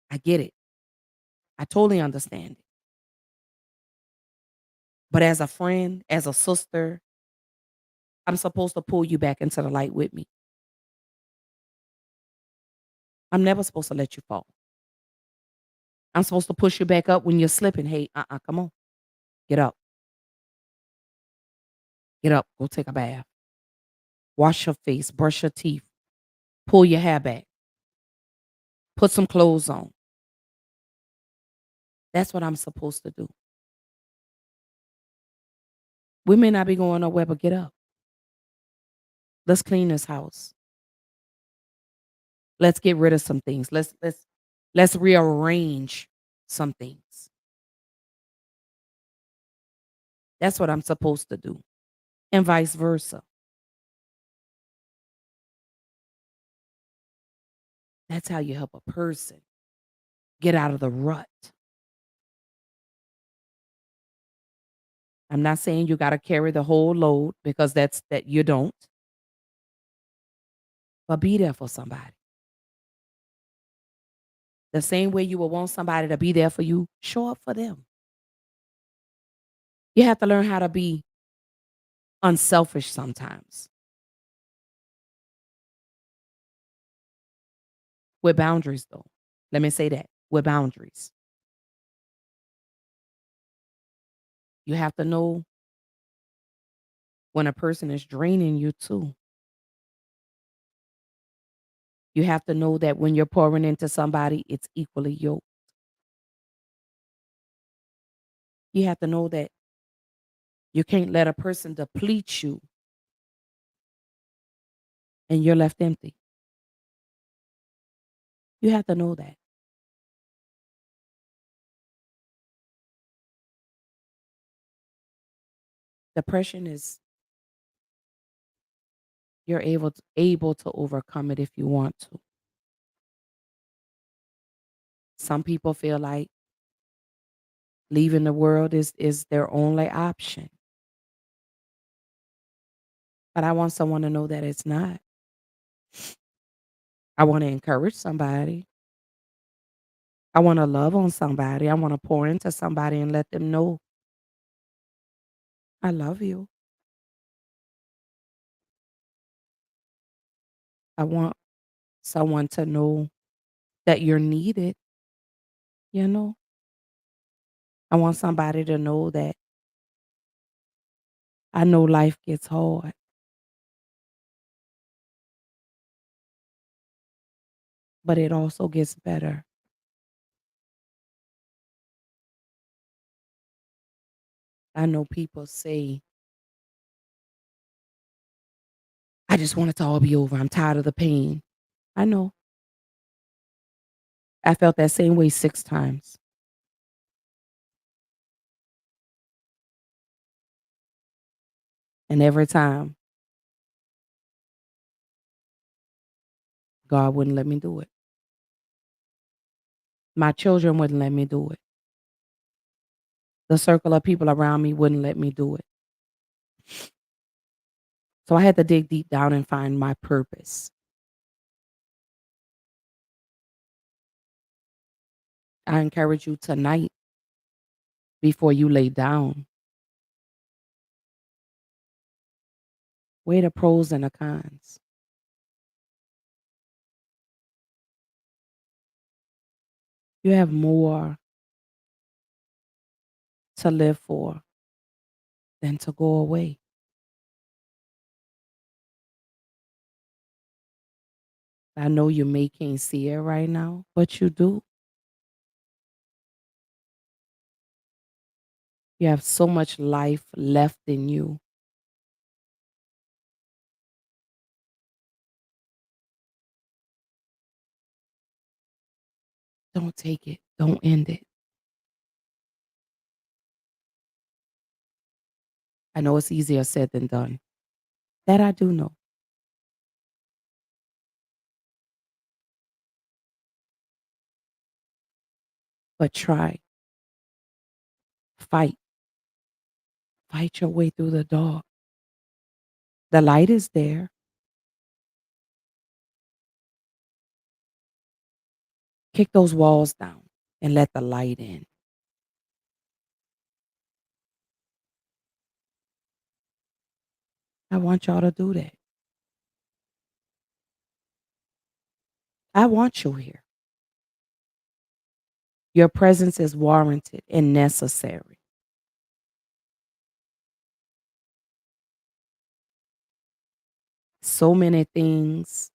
I get it. I totally understand it. But as a friend, as a sister, I'm supposed to pull you back into the light with me. I'm never supposed to let you fall. I'm supposed to push you back up when you're slipping. Hey, come on. Get up. Get up. Go take a bath. Wash your face. Brush your teeth. Pull your hair back. Put some clothes on. That's what I'm supposed to do. We may not be going nowhere, but get up. Let's clean this house. Let's get rid of some things. Let's rearrange some things. That's what I'm supposed to do. And vice versa. That's how you help a person get out of the rut. I'm not saying you got to carry the whole load because that you don't. But be there for somebody. The same way you would want somebody to be there for you, show up for them. You have to learn how to be unselfish sometimes. With boundaries, though. Let me say that. With boundaries. You have to know when a person is draining you too. You have to know that when you're pouring into somebody, it's equally yoked. You have to know that you can't let a person deplete you and you're left empty. You have to know that. Depression is you're able to overcome it if you want to. Some people feel like leaving the world is their only option. But I want someone to know that it's not. I want to encourage somebody. I want to love on somebody. I want to pour into somebody and let them know I love you. I want someone to know that you're needed, you know? I want somebody to know that I know life gets hard, but it also gets better. I know people say, I just want it to all be over. I'm tired of the pain. I know. I felt that same way 6 times. And every time, God wouldn't let me do it. My children wouldn't let me do it. The circle of people around me wouldn't let me do it. So I had to dig deep down and find my purpose. I encourage you tonight, before you lay down, weigh the pros and the cons. You have more to live for than to go away. I know you may can't see it right now, but you do. You have so much life left in you. Don't take it. Don't end it. I know it's easier said than done. That I do know. But try. Fight. Fight your way through the dark. The light is there. Kick those walls down and let the light in. I want y'all to do that. I want you here. Your presence is warranted and necessary. So many things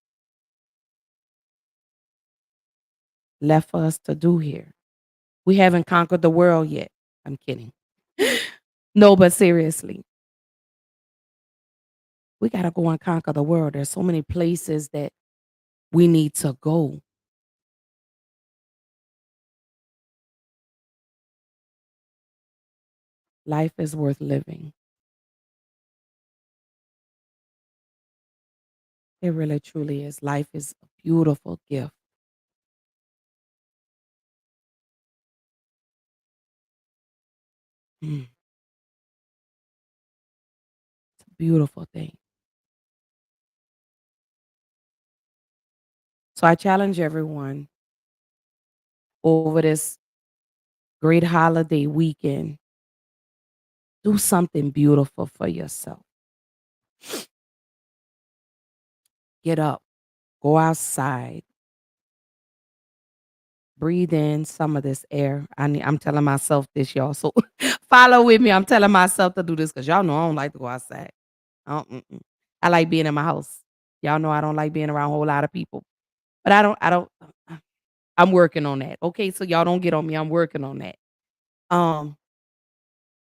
left for us to do here. We haven't conquered the world yet. I'm kidding. No, but seriously, we got to go and conquer the world. There's so many places that we need to go. Life is worth living. It really truly is. Life is a beautiful gift. Mm, it's a beautiful thing. So I challenge everyone over this great holiday weekend, do something beautiful for yourself. Get up, go outside, breathe in some of this air. I'm telling myself this, y'all. So follow with me. I'm telling myself to do this because y'all know I don't like to go outside. I like being in my house. Y'all know I don't like being around a whole lot of people. But I'm working on that. Okay, so y'all don't get on me. I'm working on that. Um,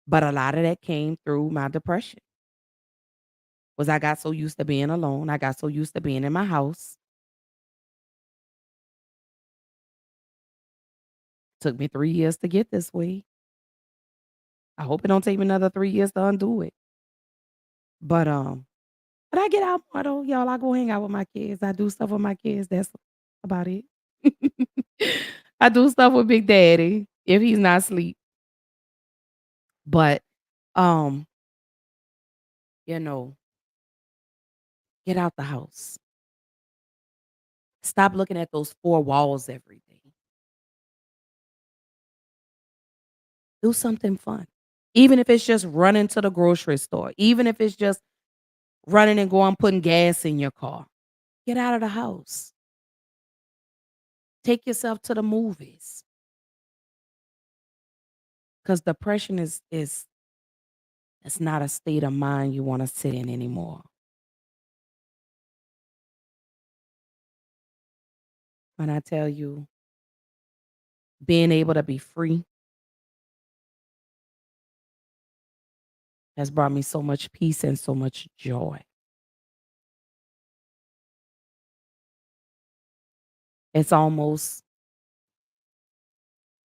but a lot of that came through my depression. Was I got so used to being alone. I got so used to being in my house. Took me 3 years to get this way. I hope it don't take me another 3 years to undo it. But, but I get out more though, y'all. I go hang out with my kids. I do stuff with my kids. That's about it. I do stuff with Big Daddy if he's not asleep. But, um, you know, get out the house. Stop looking at those 4 walls every day. Do something fun. Even if it's just running to the grocery store, even if it's just running and going putting gas in your car. Get out of the house. Take yourself to the movies. Because depression is it's not a state of mind you want to sit in anymore. When I tell you being able to be free has brought me so much peace and so much joy. It's almost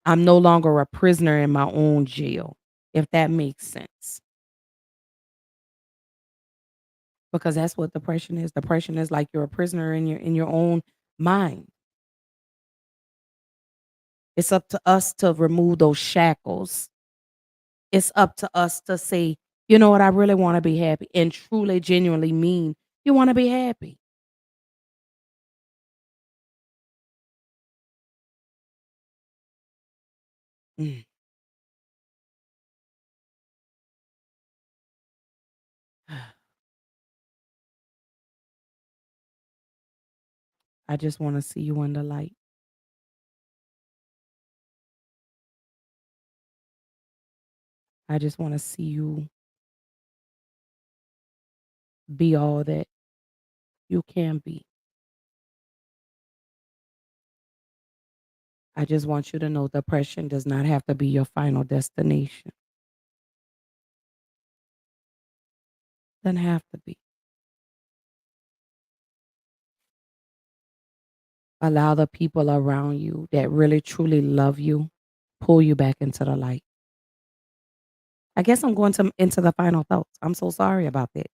I'm no longer a prisoner in my own jail, if that makes sense. Because that's what depression is. Depression is like you're a prisoner in your own mind. It's up to us to remove those shackles. It's up to us to say, you know what, I really want to be happy and truly, genuinely mean you want to be happy. Mm. I just want to see you in the light. I just want to see you be all that you can be. I just want you to know depression does not have to be your final destination. Doesn't have to be. Allow the people around you that really truly love you pull you back into the light. I guess I'm going to into the final thoughts. I'm so sorry about that.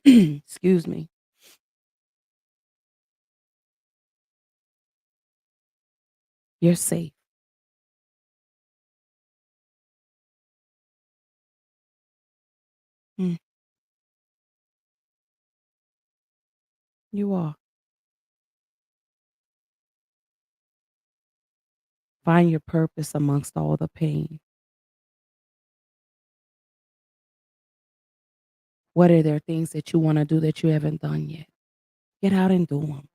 Excuse me. You're safe. Mm, you are. Find your purpose amongst all the pain. What are there things that you want to do that you haven't done yet? Get out and do them.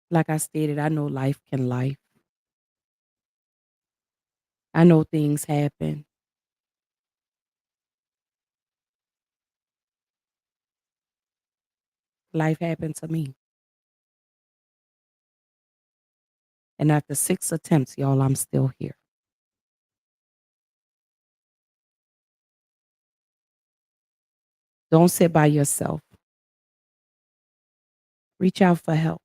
Like I stated, I know life can life. I know things happen. Life happened to me. And after 6 attempts, y'all, I'm still here. Don't sit by yourself. Reach out for help.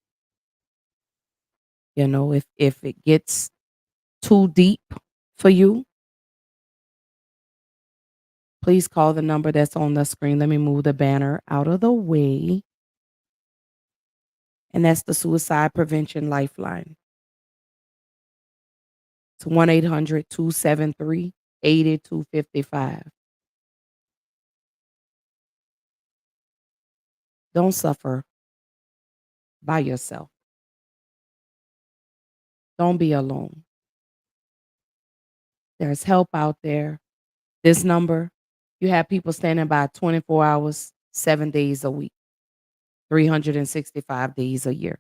You know, if it gets too deep for you, please call the number that's on the screen. Let me move the banner out of the way. And that's the Suicide Prevention Lifeline. It's 1-800-273-8255. Don't suffer by yourself. Don't be alone. There's help out there. This number, you have people standing by 24 hours, 7 days a week, 365 days a year.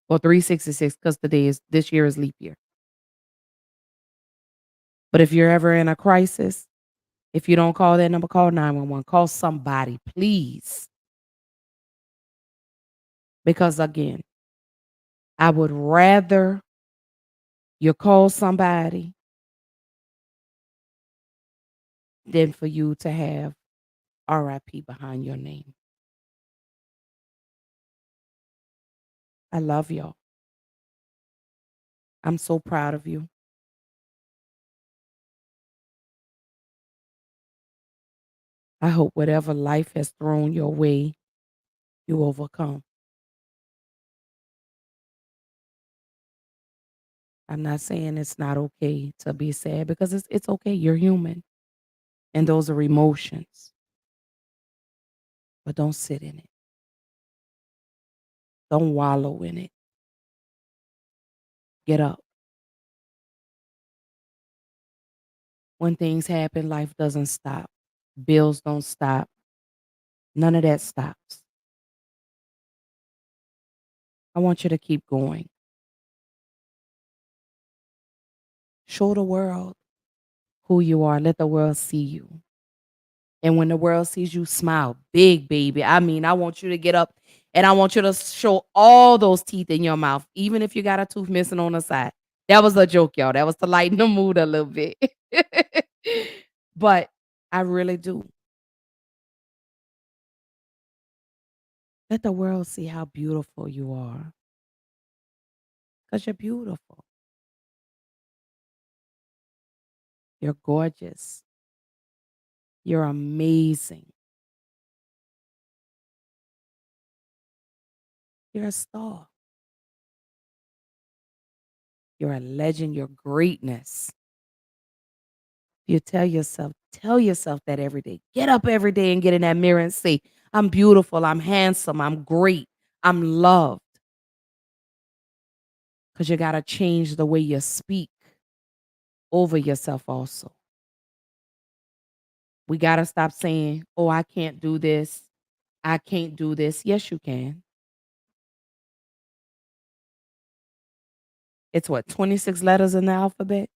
Well, 366 because this year is leap year. But if you're ever in a crisis, if you don't call that number, call 911. Call somebody, please. Because again, I would rather you call somebody than for you to have RIP behind your name. I love y'all. I'm so proud of you. I hope whatever life has thrown your way, you overcome. I'm not saying it's not okay to be sad because it's okay. You're human. And those are emotions. But don't sit in it. Don't wallow in it. Get up. When things happen, life doesn't stop. Bills don't stop. None of that stops. I want you to keep going. Show the world who you are. Let the world see you. And when the world sees you, smile big, baby. I mean, I want you to get up and I want you to show all those teeth in your mouth, even if you got a tooth missing on the side. That was a joke, y'all. That was to lighten the mood a little bit. But I really do. Let the world see how beautiful you are. Because you're beautiful. You're gorgeous. You're amazing. You're a star. You're a legend. You're greatness. You tell yourself that every day. Get up every day and get in that mirror and say, I'm beautiful, I'm handsome, I'm great, I'm loved. Because you got to change the way you speak over yourself also. We got to stop saying, oh, I can't do this. I can't do this. Yes, you can. It's what, 26 letters in the alphabet?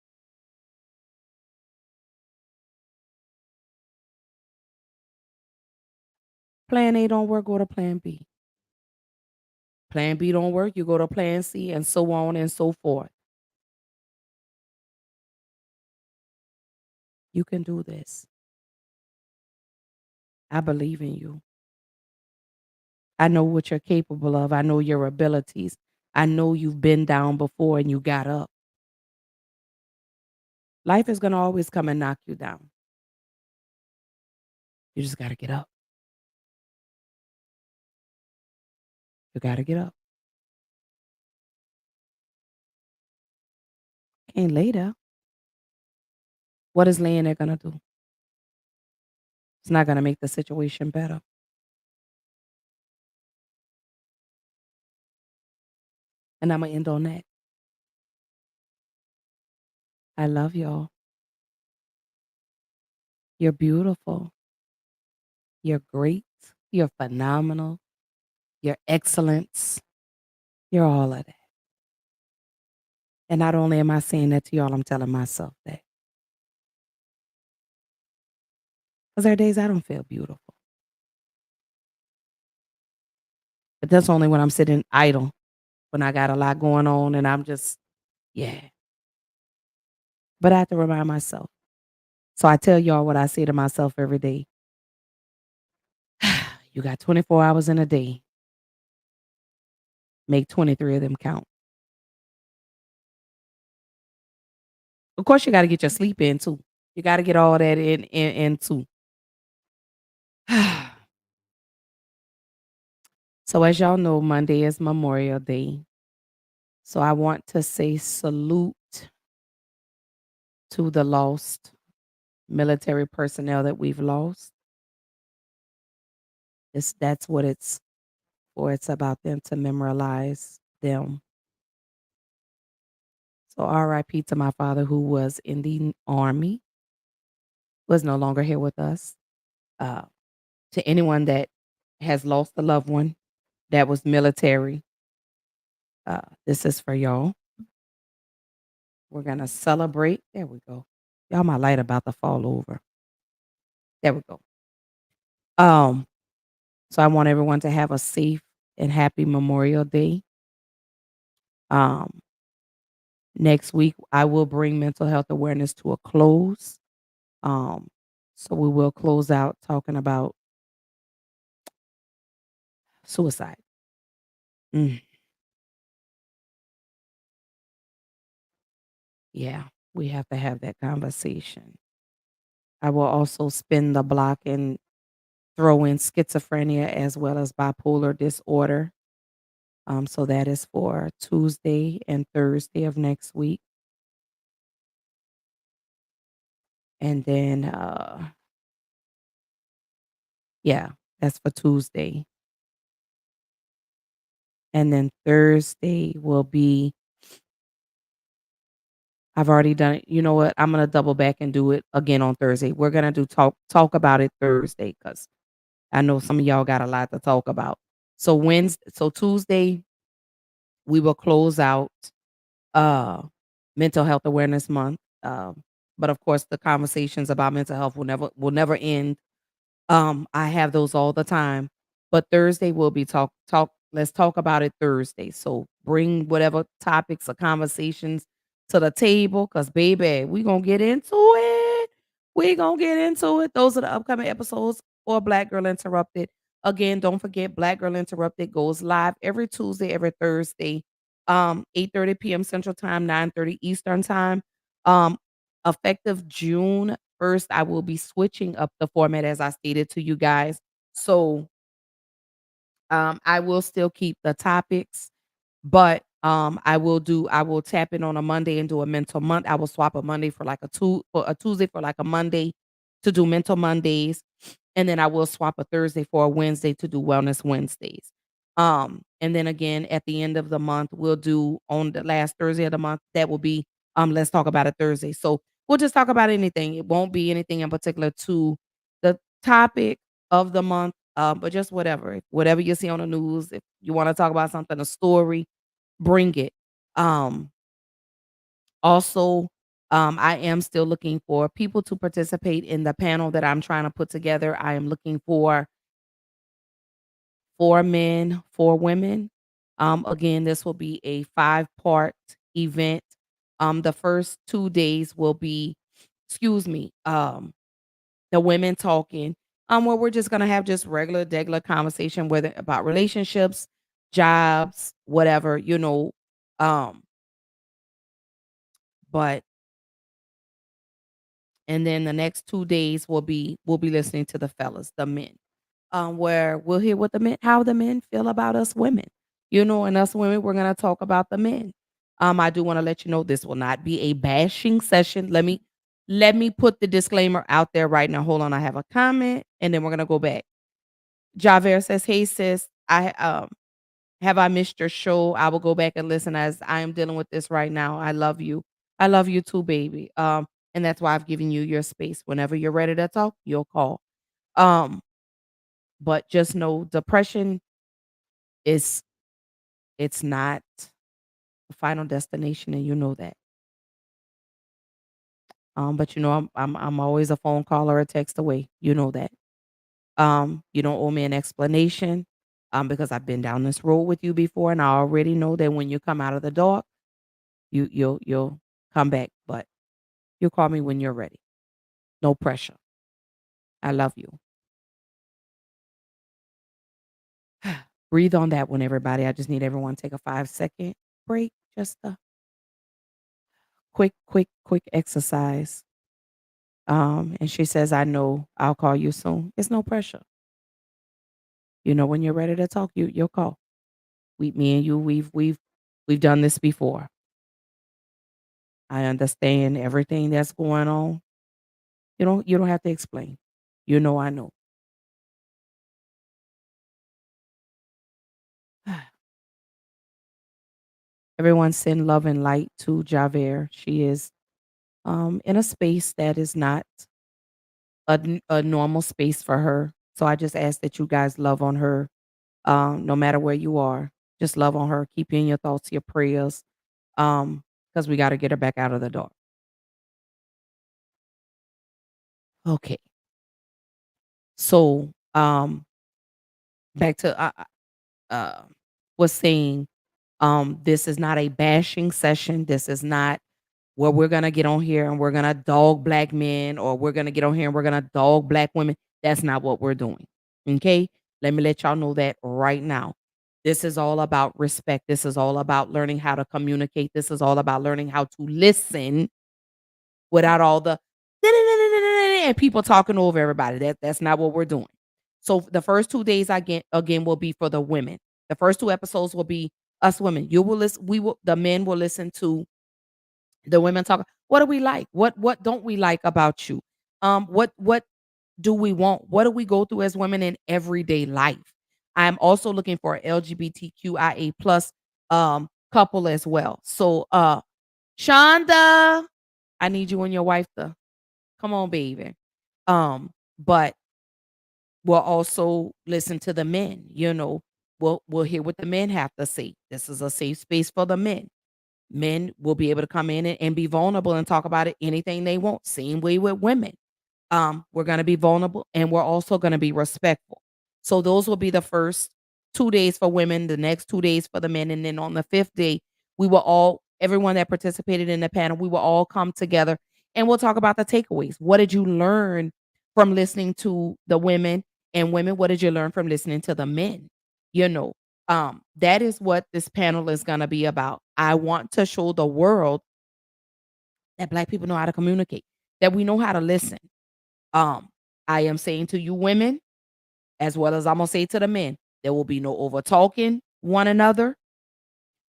Plan A don't work, go to plan B. Plan B don't work, you go to plan C, and so on and so forth. You can do this. I believe in you. I know what you're capable of. I know your abilities. I know you've been down before and you got up. Life is going to always come and knock you down. You just got to get up. You got to get up. Can't lay there. What is laying there going to do? It's not going to make the situation better. And I'm going to end on that. I love y'all. You're beautiful. You're great. You're phenomenal. You're excellence. You're all of that. And not only am I saying that to y'all, I'm telling myself that. Because there are days I don't feel beautiful. But that's only when I'm sitting idle, when I got a lot going on and I'm just, yeah. But I have to remind myself. So I tell y'all what I say to myself every day. You got 24 hours in a day. Make 23 of them count. Of course, you got to get your sleep in too. You got to get all that in too. So as y'all know, Monday is Memorial Day. So I want to say salute to the lost military personnel that we've lost. That's what it's for. It's about them to memorialize them. So RIP to my father who was in the army, was no longer here with us. To anyone that has lost a loved one that was military, this is for y'all. We're gonna celebrate. There we go. Y'all, my light about to fall over. There we go. So I want everyone to have a safe and happy Memorial Day. Um, Next week I will bring mental health awareness to a close. Um, so we will close out talking about suicide. Mm, yeah, we have to have that conversation. I will also spin the block and throw in schizophrenia as well as bipolar disorder. So that is for Tuesday and Thursday of next week. And then, yeah, that's for Tuesday. And then Thursday will be, I've already done it. You know what? I'm gonna double back and do it again on Thursday. We're gonna do talk about it Thursday because I know some of y'all got a lot to talk about. So Tuesday we will close out uh Mental Health Awareness Month. But of course, the conversations about mental health will never end. I have those all the time. But Thursday will be let's talk about it Thursday. So bring whatever topics or conversations to the table because baby, we gonna get into it. We gonna get into it. Those are the upcoming episodes for Black Girl Interrupted. Again, don't forget Black Girl Interrupted goes live every Tuesday, every Thursday, 8:30 p.m. Central Time, 9:30 Eastern Time. Um, Effective June 1st, I will be switching up the format as I stated to you guys. So, I will still keep the topics, but, I will tap in on a Monday and do a mental month. I will swap a Monday for like a Tuesday for like a Monday to do mental Mondays, and then I will swap a Thursday for a Wednesday to do wellness Wednesdays. And then again at the end of the month, we'll do on the last Thursday of the month, that will be let's talk about it Thursday. So we'll just talk about anything. It won't be anything in particular to the topic of the month, but just whatever you see on the news. If you want to talk about something, a story, bring it. Um, Also, I am still looking for people to participate in the panel that I'm trying to put together. I am looking for 4 men, 4 women. Again, this will be a 5-part event. The first 2 days will be, excuse me, the women talking. where we're just gonna have just regular conversation, whether about relationships, jobs, whatever, um, but and then the next 2 days we'll be listening to the fellas, the men, where we'll hear what how the men feel about us women, and us women, we're gonna talk about the men. I do wanna let you know this will not be a bashing session. Let me put the disclaimer out there right now. Hold on, I have a comment, and then we're gonna go back. Javert says, "Hey sis, have I missed your show? I will go back and listen as I am dealing with this right now. I love you. I love you too, baby. And that's why I've given you your space. Whenever you're ready to talk, you'll call. Um, but just know depression is it's not the final destination, and you know that. But I'm always a phone call or a text away. You know that. You don't owe me an explanation. Because I've been down this road with you before, and I already know that when you come out of the dark, you'll come back. But you call me when you're ready. No pressure. I love you. Breathe on that one, everybody. I just need everyone to take a 5-second break. Just a quick exercise. And she says, I know I'll call you soon. It's no pressure. When you're ready to talk, you'll call. Me and you, we've done this before. I understand everything that's going on. You don't have to explain. I know. Everyone send love and light to Javert. She is in a space that is not a normal space for her. So I just ask that you guys love on her, no matter where you are. Just love on her. Keep you in your thoughts, your prayers, because we got to get her back out of the dark. Okay. So back to uh, was saying, this is not a bashing session. This is not where we're gonna get on here and we're gonna dog black men, or we're gonna get on here and we're gonna dog black women. That's not what we're doing. Okay? Let me let y'all know that right now. This is all about respect. This is all about learning how to communicate. This is all about learning how to listen without all the and people talking over everybody. That's not what we're doing. So the first 2 days again will be for the women. The first 2 episodes will be us women. You will listen. The men will listen to the women talk. What do we like? What don't we like about you? What do we want? What do we go through as women in everyday life? I'm also looking for a LGBTQIA plus couple as well. So Shonda, I need you and your wife to come on, baby. But we'll also listen to the men, We'll hear what the men have to say. This is a safe space for the men. Men will be able to come in and be vulnerable and talk about it, anything they want. Same way with women. We're going to be vulnerable, and we're also going to be respectful. So those will be the first 2 days for women, the next 2 days for the men. And then on the 5th day, everyone that participated in the panel, we will all come together and we'll talk about the takeaways. What did you learn from listening to the women? And women, what did you learn from listening to the men? That is what this panel is going to be about. I want to show the world that black people know how to communicate, that we know how to listen. I am saying to you women, as well as I'm going to say to the men, there will be no over talking one another.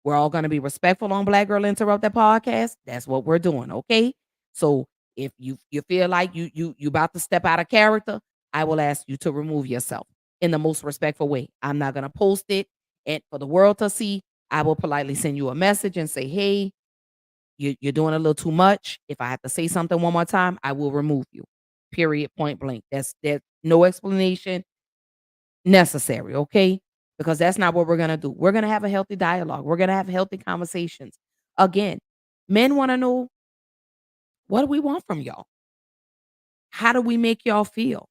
We're all going to be respectful on Black Girl Interrupt That podcast. That's what we're doing. Okay. So if you feel like you about to step out of character, I will ask you to remove yourself in the most respectful way. I'm not going to post it and for the world to see. I will politely send you a message and say, hey, you're doing a little too much. If I have to say something one more time, I will remove you. Period. Point blank. There's no explanation necessary. Okay. Because that's not what we're going to do. We're going to have a healthy dialogue. We're going to have healthy conversations. Again, men want to know, what do we want from y'all? How do we make y'all feel?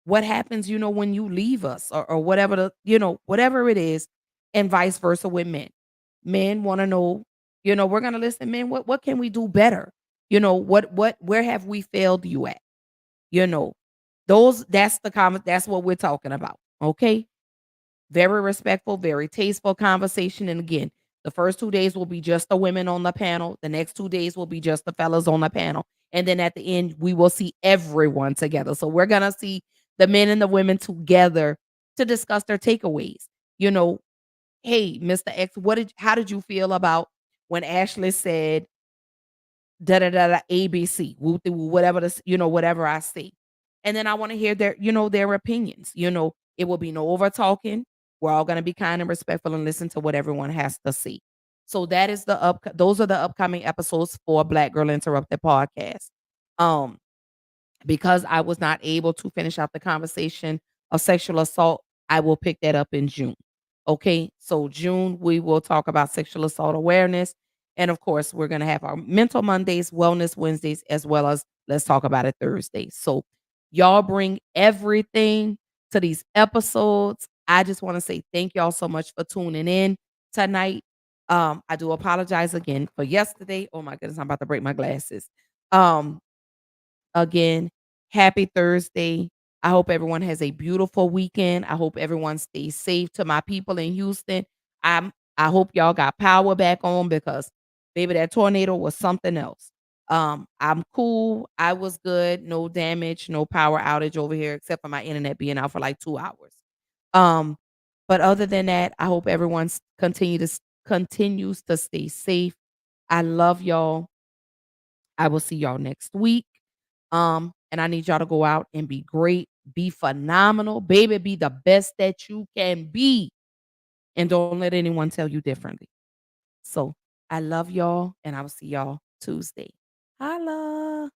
What happens, when you leave us or whatever whatever it is, and vice versa with men. Men want to know, we're going to listen, men, what can we do better? Where have we failed you at? That's that's what we're talking about. Okay. Very respectful, very tasteful conversation. And again, the first 2 days will be just the women on the panel. The next 2 days will be just the fellas on the panel. And then at the end, we will see everyone together. So we're gonna see the men and the women together to discuss their takeaways. You know, hey, Mr. X, how did you feel about when Ashley said da da da da ABC, woo woo, whatever this, whatever I say. And then I want to hear their opinions. It will be no over talking. We're all going to be kind and respectful and listen to what everyone has to say. So that is those are the upcoming episodes for Black Girl Interrupted podcast. Um, because I was not able to finish out the conversation of sexual assault, I will pick that up in June. Okay. So June, we will talk about sexual assault awareness. And of course, we're going to have our mental Mondays, wellness Wednesdays, as well as let's talk about it Thursdays. So y'all bring everything to these episodes. I just want to say thank y'all so much for tuning in tonight. I do apologize again for yesterday. Oh my goodness, I'm about to break my glasses. Again, happy Thursday. I hope everyone has a beautiful weekend. I hope everyone stays safe. To my people in Houston, I hope y'all got power back on because baby, that tornado was something else. I'm cool. I was good. No damage, no power outage over here, except for my internet being out for like 2 hours. Um, but other than that, I hope everyone continues to stay safe. I love y'all. I will see y'all next week. And I need y'all to go out and be great, be phenomenal, baby, be the best that you can be. And don't let anyone tell you differently. So I love y'all, and I will see y'all Tuesday. Holla.